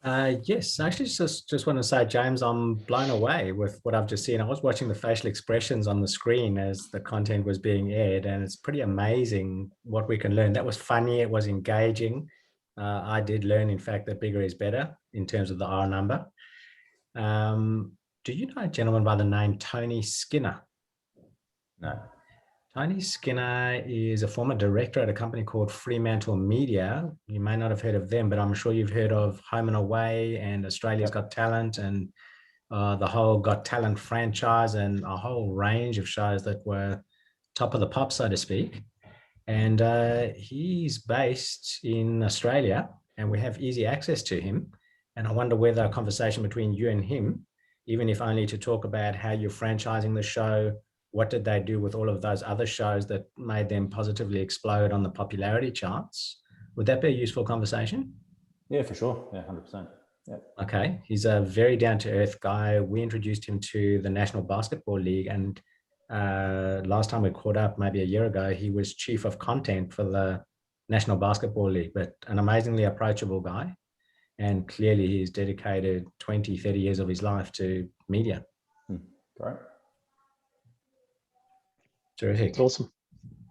Yes, I actually just want to say, James, I'm blown away with what I've just seen. I was watching the facial expressions on the screen as the content was being aired, and it's pretty amazing what we can learn. That was funny. It was engaging. I did learn, in fact, that bigger is better in terms of the R number. Do you know a gentleman by the name Tony Skinner? No. Tony Skinner is a former director at a company called Fremantle Media. You may not have heard of them, but I'm sure you've heard of Home and Away and Australia's Got Talent and the whole Got Talent franchise and a whole range of shows that were top of the pop, so to speak. And he's based in Australia, and we have easy access to him. And I wonder whether a conversation between you and him, even if only to talk about how you're franchising the show, what did they do with all of those other shows that made them positively explode on the popularity charts? Would that be a useful conversation? Yeah, for sure. Yeah, 100%. Yeah. Okay. He's a very down-to-earth guy. We introduced him to the National Basketball League, and last time we caught up, maybe a year ago, he was chief of content for the National Basketball League, but an amazingly approachable guy. And clearly he's dedicated 20, 30 years of his life to media. Great. Terrific. It's awesome.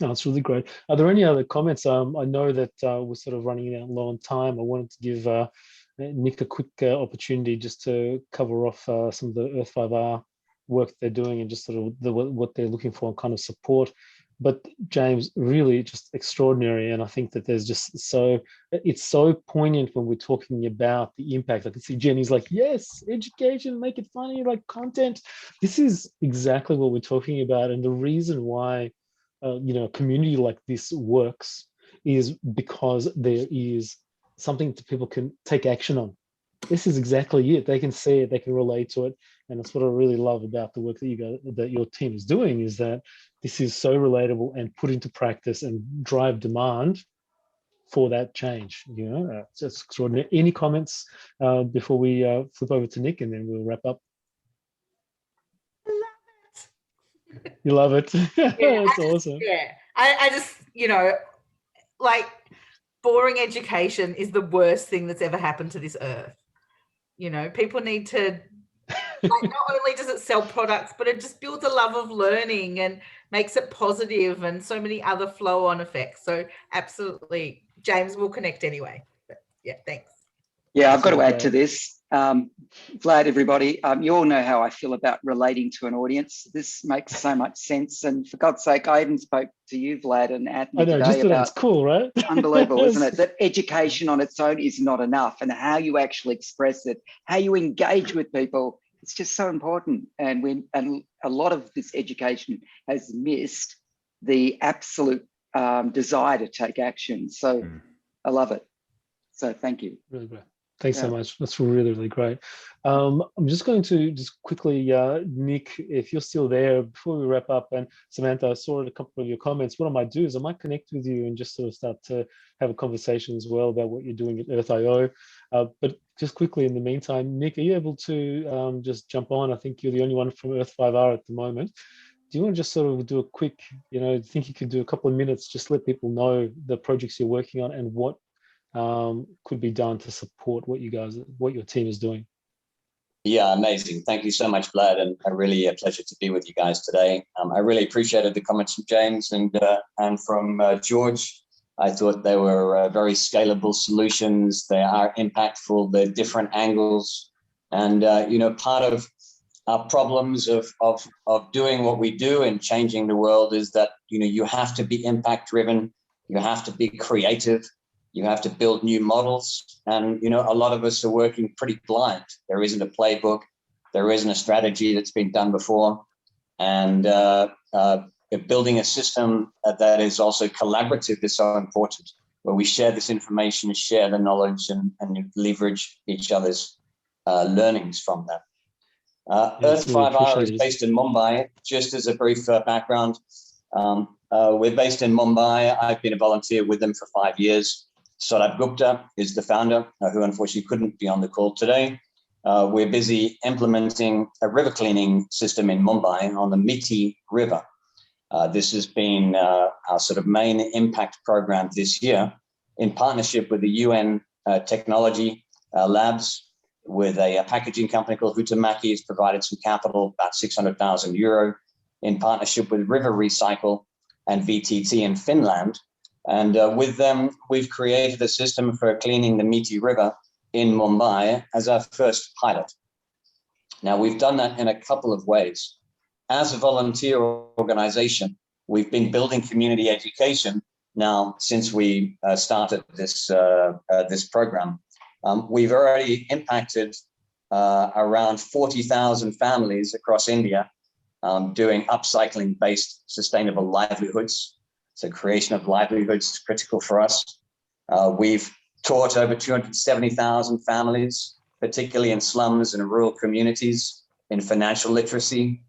No, it's really great. Are there any other comments? I know that we're sort of running out low on time. I wanted to give Nick a quick opportunity just to cover off some of the Earth5R work they're doing and just sort of what they're looking for and kind of support. But James, really just extraordinary. And I think that there's just it's so poignant when we're talking about the impact. I can see Jenny's like, yes, education, make it funny, like content. This is exactly what we're talking about. And the reason why, a community like this works is because there is something that people can take action on. This is exactly it. They can see it, they can relate to it. And that's what I really love about the work that your team is doing, is that this is so relatable and put into practice and drive demand for that change. It's just extraordinary. Any comments before we flip over to Nick, and then we'll wrap up? Love it. You love it. Yeah, it's awesome. Yeah, I just, like, boring education is the worst thing that's ever happened to this earth. People need to, like, not only does it sell products, but it just builds a love of learning and makes it positive and so many other flow-on effects. So absolutely, James, will connect anyway. But yeah, thanks. Yeah, I've got to add to this. Vlad, everybody, you all know how I feel about relating to an audience. This makes so much sense. And for God's sake, I even spoke to you, Vlad, and Anthony today about, it's cool, right? Unbelievable, isn't it? That education on its own is not enough, and how you actually express it, how you engage with people, it's just so important. And a lot of this education has missed the absolute desire to take action. So I love it. So thank you. Really great. Thanks so much. That's really, really great. I'm just going to quickly, Nick, if you're still there, before we wrap up, and Samantha, I saw a couple of your comments. What I might do is I might connect with you and just sort of start to have a conversation as well about what you're doing at Earth.io. But just quickly in the meantime, Nick, are you able to just jump on? I think you're the only one from Earth5R at the moment. Do you want to just sort of do a quick, think you could do a couple of minutes, just let people know the projects you're working on and what could be done to support what your team is doing? Yeah, amazing. Thank you so much, Vlad, and really a pleasure to be with you guys today. I really appreciated the comments from James and from George. I thought they were very scalable solutions. They are impactful. They're different angles, and part of our problems of doing what we do and changing the world is that you have to be impact driven. You have to be creative. You have to build new models. And, you know, a lot of us are working pretty blind. There isn't a playbook. There isn't a strategy that's been done before. And building a system that is also collaborative is so important, where we share this information, share the knowledge, and leverage each other's learnings from that. Earth5R is based in Mumbai. Just as a brief background, we're based in Mumbai. I've been a volunteer with them for 5 years. Saurabh Gupta is the founder, who unfortunately couldn't be on the call today. We're busy implementing a river cleaning system in Mumbai on the Miti River. This has been our sort of main impact program this year, in partnership with the UN technology labs, with a packaging company called Huhtamaki has provided some capital, about 600,000 euro, in partnership with River Recycle and VTT in Finland. And with them, we've created a system for cleaning the Miti River in Mumbai as our first pilot. Now, we've done that in a couple of ways. As a volunteer organization, we've been building community education now since we started this program. We've already impacted around 40,000 families across India doing upcycling-based sustainable livelihoods. So creation of livelihoods is critical for us. We've taught over 270,000 families, particularly in slums and rural communities, in financial literacy.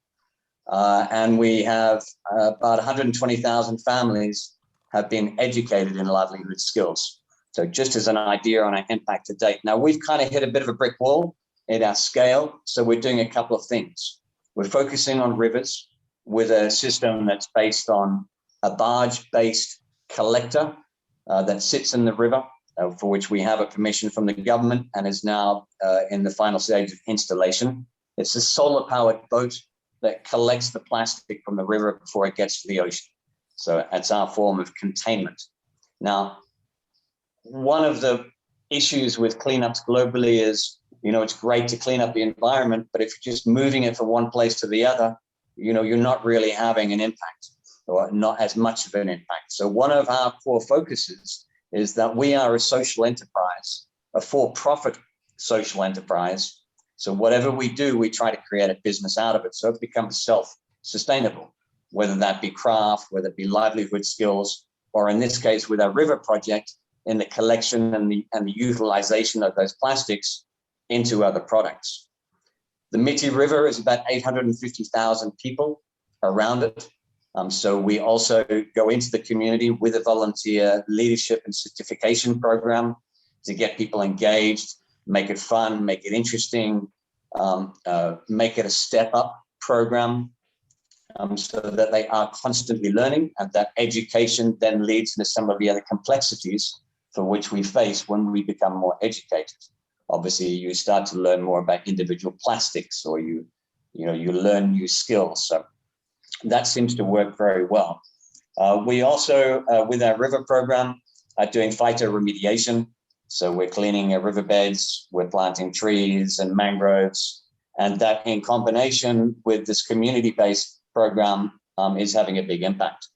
And we have about 120,000 families have been educated in livelihood skills. So just as an idea on our impact to date. Now, we've kind of hit a bit of a brick wall at our scale. So we're doing a couple of things. We're focusing on rivers with a system that's based on a barge-based collector that sits in the river, for which we have a permission from the government and is now in the final stage of installation. It's a solar-powered boat that collects the plastic from the river before it gets to the ocean. So that's our form of containment. Now, one of the issues with cleanups globally is, you know, it's great to clean up the environment, but if you're just moving it from one place to the other, you know, you're not really having an impact, or not as much of an impact. So one of our core focuses is that we are a social enterprise, a for-profit social enterprise. So whatever we do, we try to create a business out of it. So it becomes self-sustainable, whether that be craft, whether it be livelihood skills, or in this case, with our river project, in the collection and the utilization of those plastics into other products. The Miti River is about 850,000 people around it. So we also go into the community with a volunteer leadership and certification program to get people engaged, make it fun, make it interesting, make it a step-up program, so that they are constantly learning, and that education then leads to some of the other complexities for which we face when we become more educated. Obviously, you start to learn more about individual plastics, or you learn new skills. So that seems to work very well. We also, with our river program, are doing phytoremediation. So we're cleaning riverbeds, we're planting trees and mangroves, and that in combination with this community-based program is having a big impact.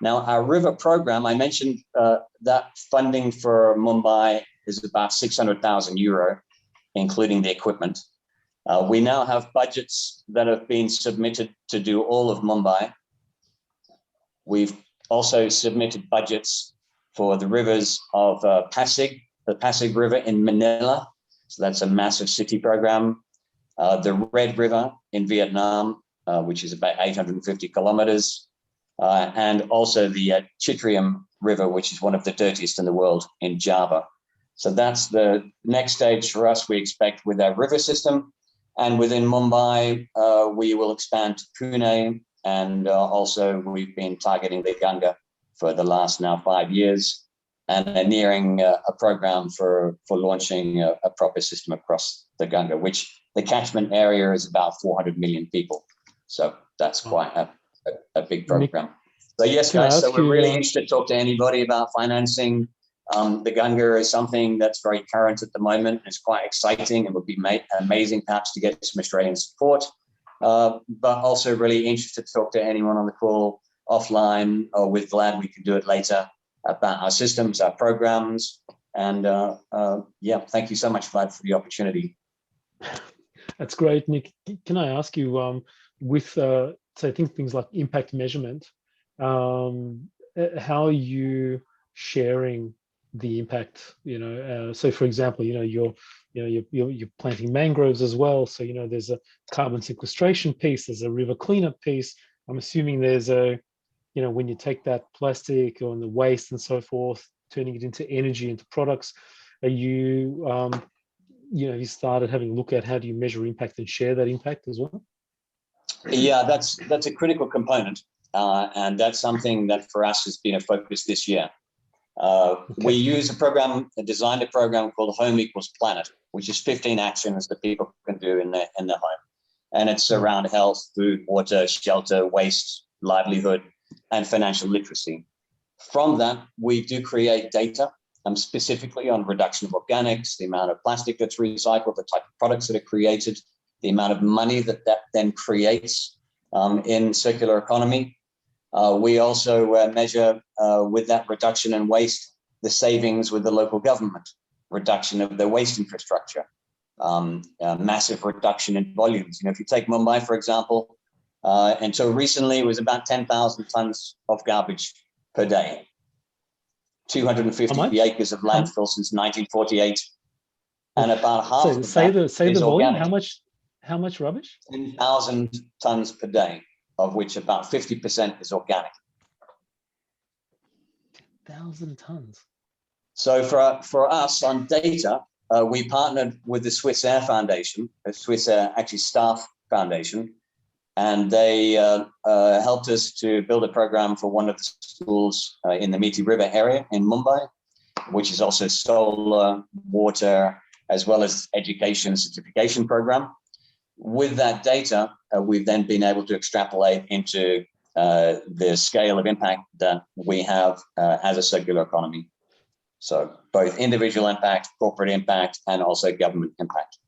Now, our river program, I mentioned that funding for Mumbai is about 600,000 euro, including the equipment. We now have budgets that have been submitted to do all of Mumbai. We've also submitted budgets for the rivers of Pasig, the Pasig River in Manila. So that's a massive city program. The Red River in Vietnam, which is about 850 kilometers. And also the Chitrium River, which is one of the dirtiest in the world, in Java. So that's the next stage for us, we expect, with our river system. And within Mumbai, we will expand to Pune. And also we've been targeting the Ganga for the last now 5 years, and are nearing a program for launching a proper system across the Ganga, which the catchment area is about 400 million people. So that's quite a big program. So yes, guys, so we're really interested to talk to anybody about financing. The Ganga is something that's very current at the moment. It's quite exciting and would be amazing perhaps to get some Australian support, but also really interested to talk to anyone on the call offline, or with Vlad, we can do it later. about our systems, our programs. And yeah, thank you so much, Vlad, for the opportunity. That's great, Nick. Can I ask you, with, so I think things like impact measurement, how are you sharing the impact? So for example, you're planting mangroves as well. So, there's a carbon sequestration piece, there's a river cleanup piece. I'm assuming there's a, when you take that plastic or the waste and so forth, turning it into energy, into products, are you, you started having a look at how do you measure impact and share that impact as well? Yeah, that's a critical component. And that's something that for us has been a focus this year. We use designed a program called Home Equals Planet, which is 15 actions that people can do in their home. And it's around health, food, water, shelter, waste, livelihood, and financial literacy. From that, we do create data specifically on reduction of organics, the amount of plastic that's recycled, the type of products that are created, the amount of money that then creates in circular economy. We also measure with that reduction in waste, the savings with the local government, reduction of their waste infrastructure, massive reduction in volumes. If you take Mumbai, for example, until recently, it was about 10,000 tons of garbage per day. 250 acres of landfill since 1948, and about half of that is the volume. organic. How much rubbish? 10,000 tons per day, of which about 50% is organic. 10,000 tons. So for us on data, we partnered with the Swiss Air Foundation, the Swiss Air Staff Foundation, and they helped us to build a program for one of the schools in the Methi River area in Mumbai, which is also solar, water, as well as education certification program. With that data, we've then been able to extrapolate into the scale of impact that we have as a circular economy. So both individual impact, corporate impact, and also government impact.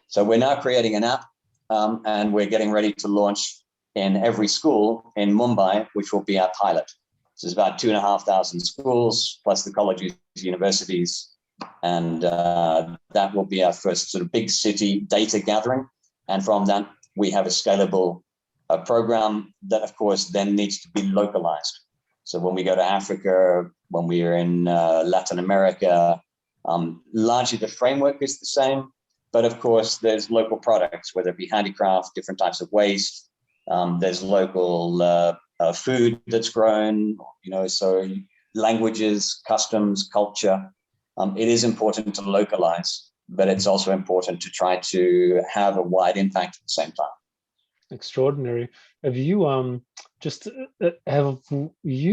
So we're now creating an app, and we're getting ready to launch in every school in Mumbai, which will be our pilot. So there's about 2,500 schools, plus the colleges, universities, and that will be our first sort of big city data gathering. And from that, we have a scalable program that, of course, then needs to be localized. So when we go to Africa, when we are in Latin America, largely the framework is the same, but of course there's local products, whether it be handicraft, different types of waste. There's local food that's grown, so languages, customs, culture. It is important to localize, but it's also important to try to have a wide impact at the same time. Extraordinary. Have you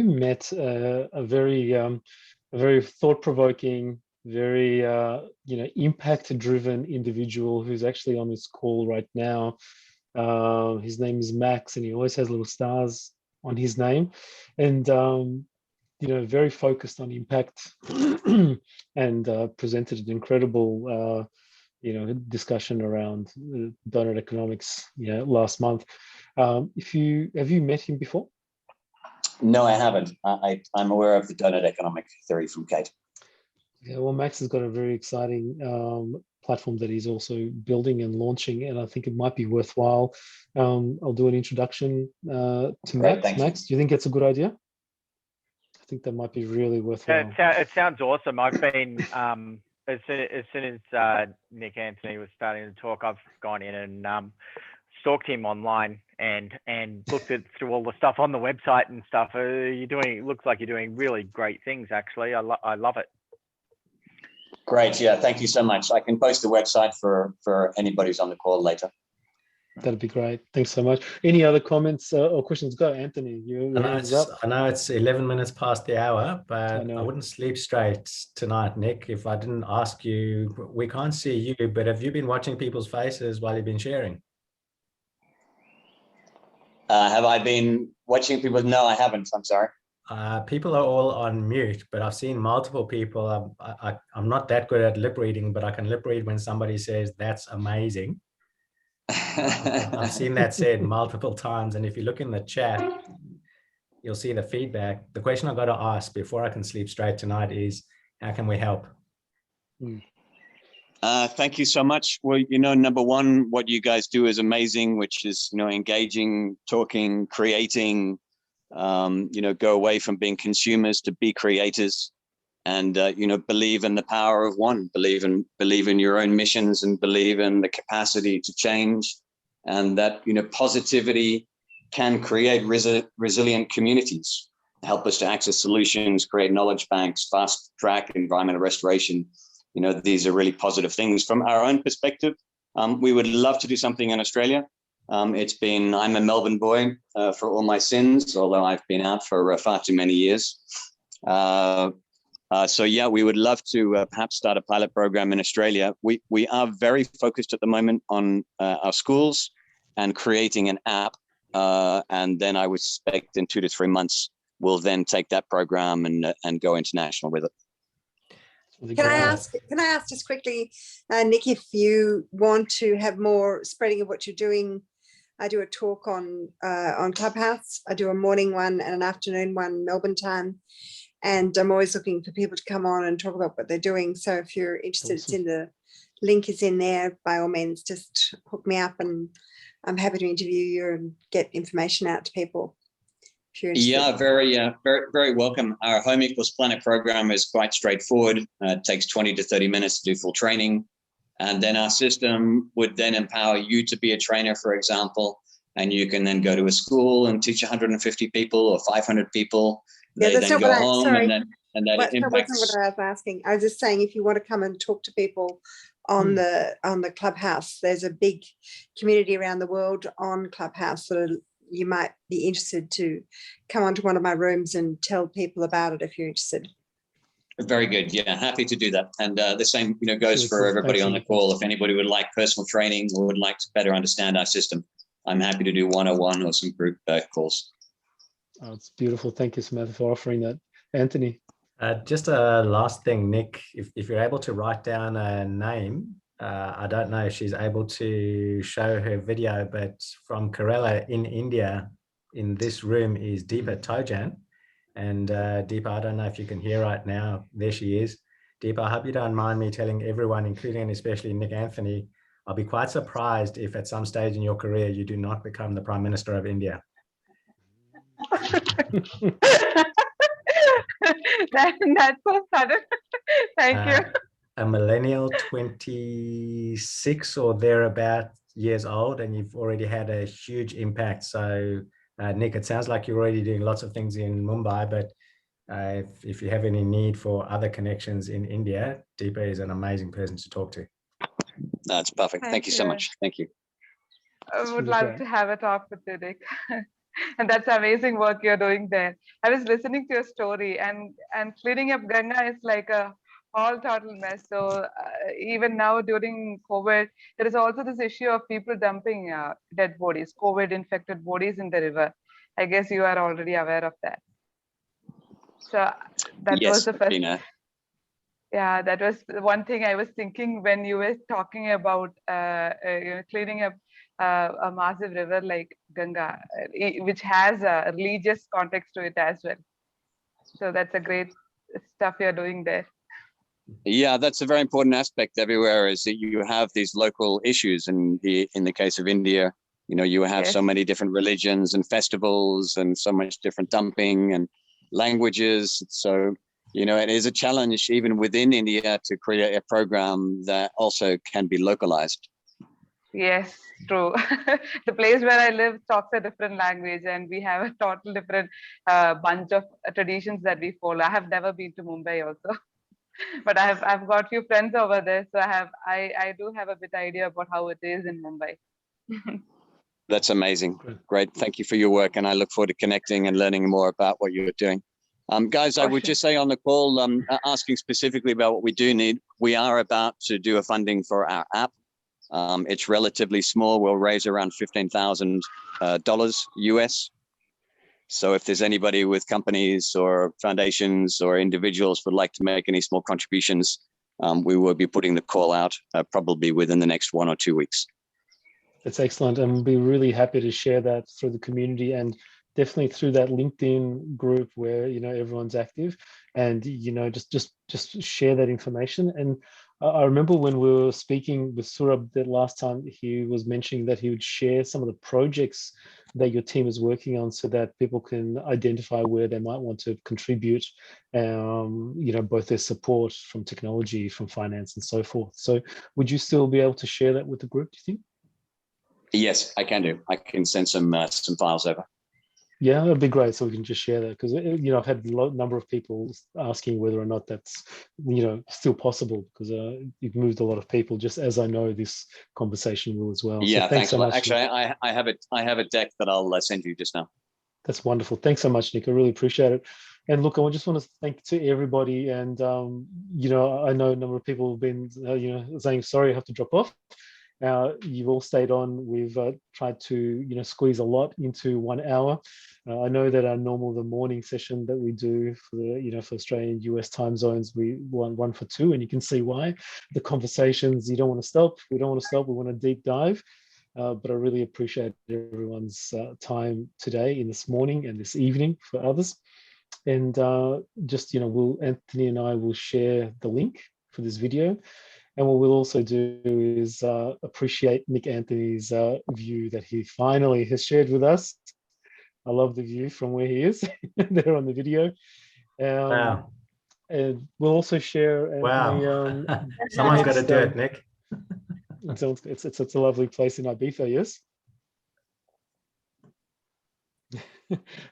met a very thought-provoking, very impact-driven individual who's actually on this call right now? His name is Max, and he always has little stars on his name, and very focused on impact, and presented an incredible discussion around donut economics last month. Have you met him before? No, I haven't. I'm aware of the donut economic theory from Kate. Yeah, well, Max has got a very exciting platform that he's also building and launching, and I think it might be worthwhile. I'll do an introduction to Max. Max, do you think it's a good idea? I think that might be really worthwhile. It sounds awesome. I've been as soon as Nick Anthony was starting to talk, I've gone in and stalked him online and looked through all the stuff on the website and stuff. Looks like you're doing really great things, actually. I love it. Great. Yeah, thank you so much. I can post the website for anybody who's on the call later. That'd be great. Thanks so much. Any other comments or questions? Go, Anthony. I know it's 11 minutes past the hour, but I wouldn't sleep straight tonight, Nick, if I didn't ask you. We can't see you, but have you been watching people's faces while you've been sharing? Have I been watching people? No, I haven't. I'm sorry. People are all on mute, but I've seen multiple people. I'm not that good at lip reading, but I can lip read when somebody says, "That's amazing." I've seen that said multiple times, and if you look in the chat, you'll see the feedback. The question I've got to ask before I can sleep straight tonight is, how can we help? Thank you so much. Well, number one, what you guys do is amazing, which is, engaging, talking, creating, go away from being consumers to be creators, and, believe in the power of one, believe in your own missions, and believe in the capacity to change, and that, positivity can create resilient communities, help us to access solutions, create knowledge banks, fast track environmental restoration. These are really positive things. From our own perspective, we would love to do something in Australia. I'm a Melbourne boy for all my sins, although I've been out for far too many years. So yeah, we would love to perhaps start a pilot program in Australia. We are very focused at the moment on our schools and creating an app. And then I would expect in 2 to 3 months, we'll then take that program and go international with it. Can I ask just quickly, Nick, if you want to have more spreading of what you're doing? I do a talk on Clubhouse. I do a morning one and an afternoon one, Melbourne time. And I'm always looking for people to come on and talk about what they're doing. So if you're interested, It's in the link is in there. By all means, just hook me up, and I'm happy to interview you and get information out to people. Yeah, very welcome. Our Home Equals Planet program is quite straightforward. It takes 20 to 30 minutes to do full training. And then our system would then empower you to be a trainer, for example, and you can then go to a school and teach 150 people or 500 people. Yeah, they then go home, sorry. and that impacts. That's not what I was asking. I was just saying, if you want to come and talk to people on the Clubhouse, there's a big community around the world on Clubhouse that you might be interested to come onto one of my rooms and tell people about it if you're interested. Very good. Yeah, happy to do that. And the same, goes for everybody on the call. If anybody would like personal training or would like to better understand our system, I'm happy to do one-on-one or some group calls. Oh, it's beautiful. Thank you, Samantha, for offering that. Anthony. Just a last thing, Nick, if you're able to write down a name, I don't know if she's able to show her video, but from Kerala in India, in this room is Deepa Tojan. And Deepa, I don't know if you can hear right now. There she is. Deepa, I hope you don't mind me telling everyone, including and especially Nick Anthony, I'll be quite surprised if at some stage in your career you do not become the Prime Minister of India. That's so sudden. Thank you. A millennial, 26 or thereabout years old, and you've already had a huge impact. So Nick, it sounds like you're already doing lots of things in Mumbai, but if you have any need for other connections in India, Deepa is an amazing person to talk to. That's perfect. Thank you so much. Thank you. I would love to have a talk with you, Nick. And that's amazing work you're doing there. I was listening to your story, and cleaning up Ganga is like a whole total mess. So even now during COVID, there is also this issue of people dumping dead bodies, COVID infected bodies in the river. I guess you are already aware of that. So that was the first. Yeah, that was one thing I was thinking when you were talking about cleaning up a massive river like Ganga, which has a religious context to it as well. So that's a great stuff you're doing there. Yeah, that's a very important aspect everywhere, is that you have these local issues. And in the case of India, you have so many different religions and festivals and so much different dumping and languages. So, it is a challenge even within India to create a program that also can be localized. Yes, true. The place where I live talks a different language, and we have a total different bunch of traditions that we follow. I have never been to Mumbai also, but I've got few friends over there, so I do have a bit idea about how it is in Mumbai. That's amazing. Great. Thank you for your work, and I look forward to connecting and learning more about what you're doing. Guys, I would just say on the call, asking specifically about what we do need, we are about to do a funding for our app. It's relatively small. We'll raise around $15,000 US. So if there's anybody with companies or foundations or individuals would like to make any small contributions, we will be putting the call out probably within the next 1 or 2 weeks. That's excellent. And we'll be really happy to share that through the community. And definitely through that LinkedIn group where, you know, everyone's active, and, you know, just share that information. And I remember when we were speaking with Surab that last time, he was mentioning that he would share some of the projects that your team is working on so that people can identify where they might want to contribute, you know, both their support from technology, from finance and so forth. So would you still be able to share that with the group, do you think? Yes, I can do. I can send some files over. Yeah, that'd be great. So we can just share that, because, you know, I've had a number of people asking whether or not that's, you know, still possible, because you've moved a lot of people, just as I know this conversation will as well. Yeah, so thanks so a lot. much. Actually, I have a deck that I'll send you just now. That's wonderful. Thanks so much, Nick. I really appreciate it. And look, I just want to thank to everybody. And, you know, I know a number of people have been, you know, saying, sorry, I have to drop off. You've all stayed on. We've tried to, you know, squeeze a lot into 1 hour. I know that our the morning session that we do for the, you know, for Australian US time zones, we want 1 for 2, and you can see why. The conversations, you don't want to stop. We don't want to stop. We want to deep dive. But I really appreciate everyone's time today, in this morning and this evening for others. And just, you know, Anthony and I will share the link for this video. And what we'll also do is appreciate Nick Anthony's view that he finally has shared with us. I love the view from where he is there on the video. Wow. And we'll also share, Anthony. Wow. Someone's got to do it, Nick. It's a lovely place in Ibiza, yes?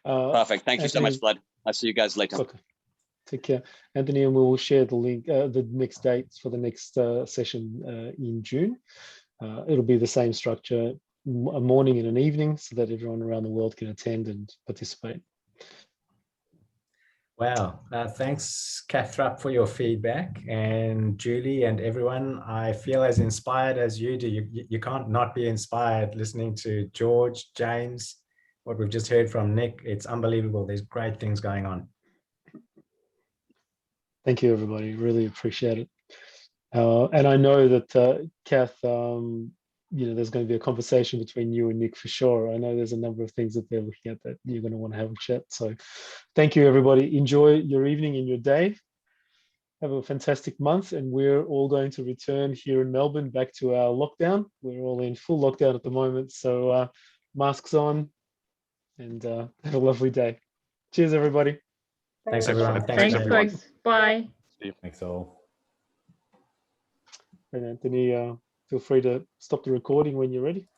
Perfect. Thank you so much, Anthony, Vlad. I'll see you guys later. okay. Take care, Anthony, and we will share the link, the next dates for the next session in June. It'll be the same structure, a morning and an evening, so that everyone around the world can attend and participate. Wow. Thanks, Kathrop, for your feedback, and Julie and everyone. I feel as inspired as you do. You can't not be inspired listening to George, James, what we've just heard from Nick. It's unbelievable. There's great things going on. Thank you, everybody. Really appreciate it. And I know that, Kath, you know, there's going to be a conversation between you and Nick for sure. I know there's a number of things that they're looking at that you're going to want to have a chat. So thank you, everybody. Enjoy your evening and your day. Have a fantastic month. And we're all going to return here in Melbourne back to our lockdown. We're all in full lockdown at the moment. So masks on, and have a lovely day. Cheers, everybody. Thanks, everyone. Thanks, folks. Bye. Thanks all. And Anthony, feel free to stop the recording when you're ready.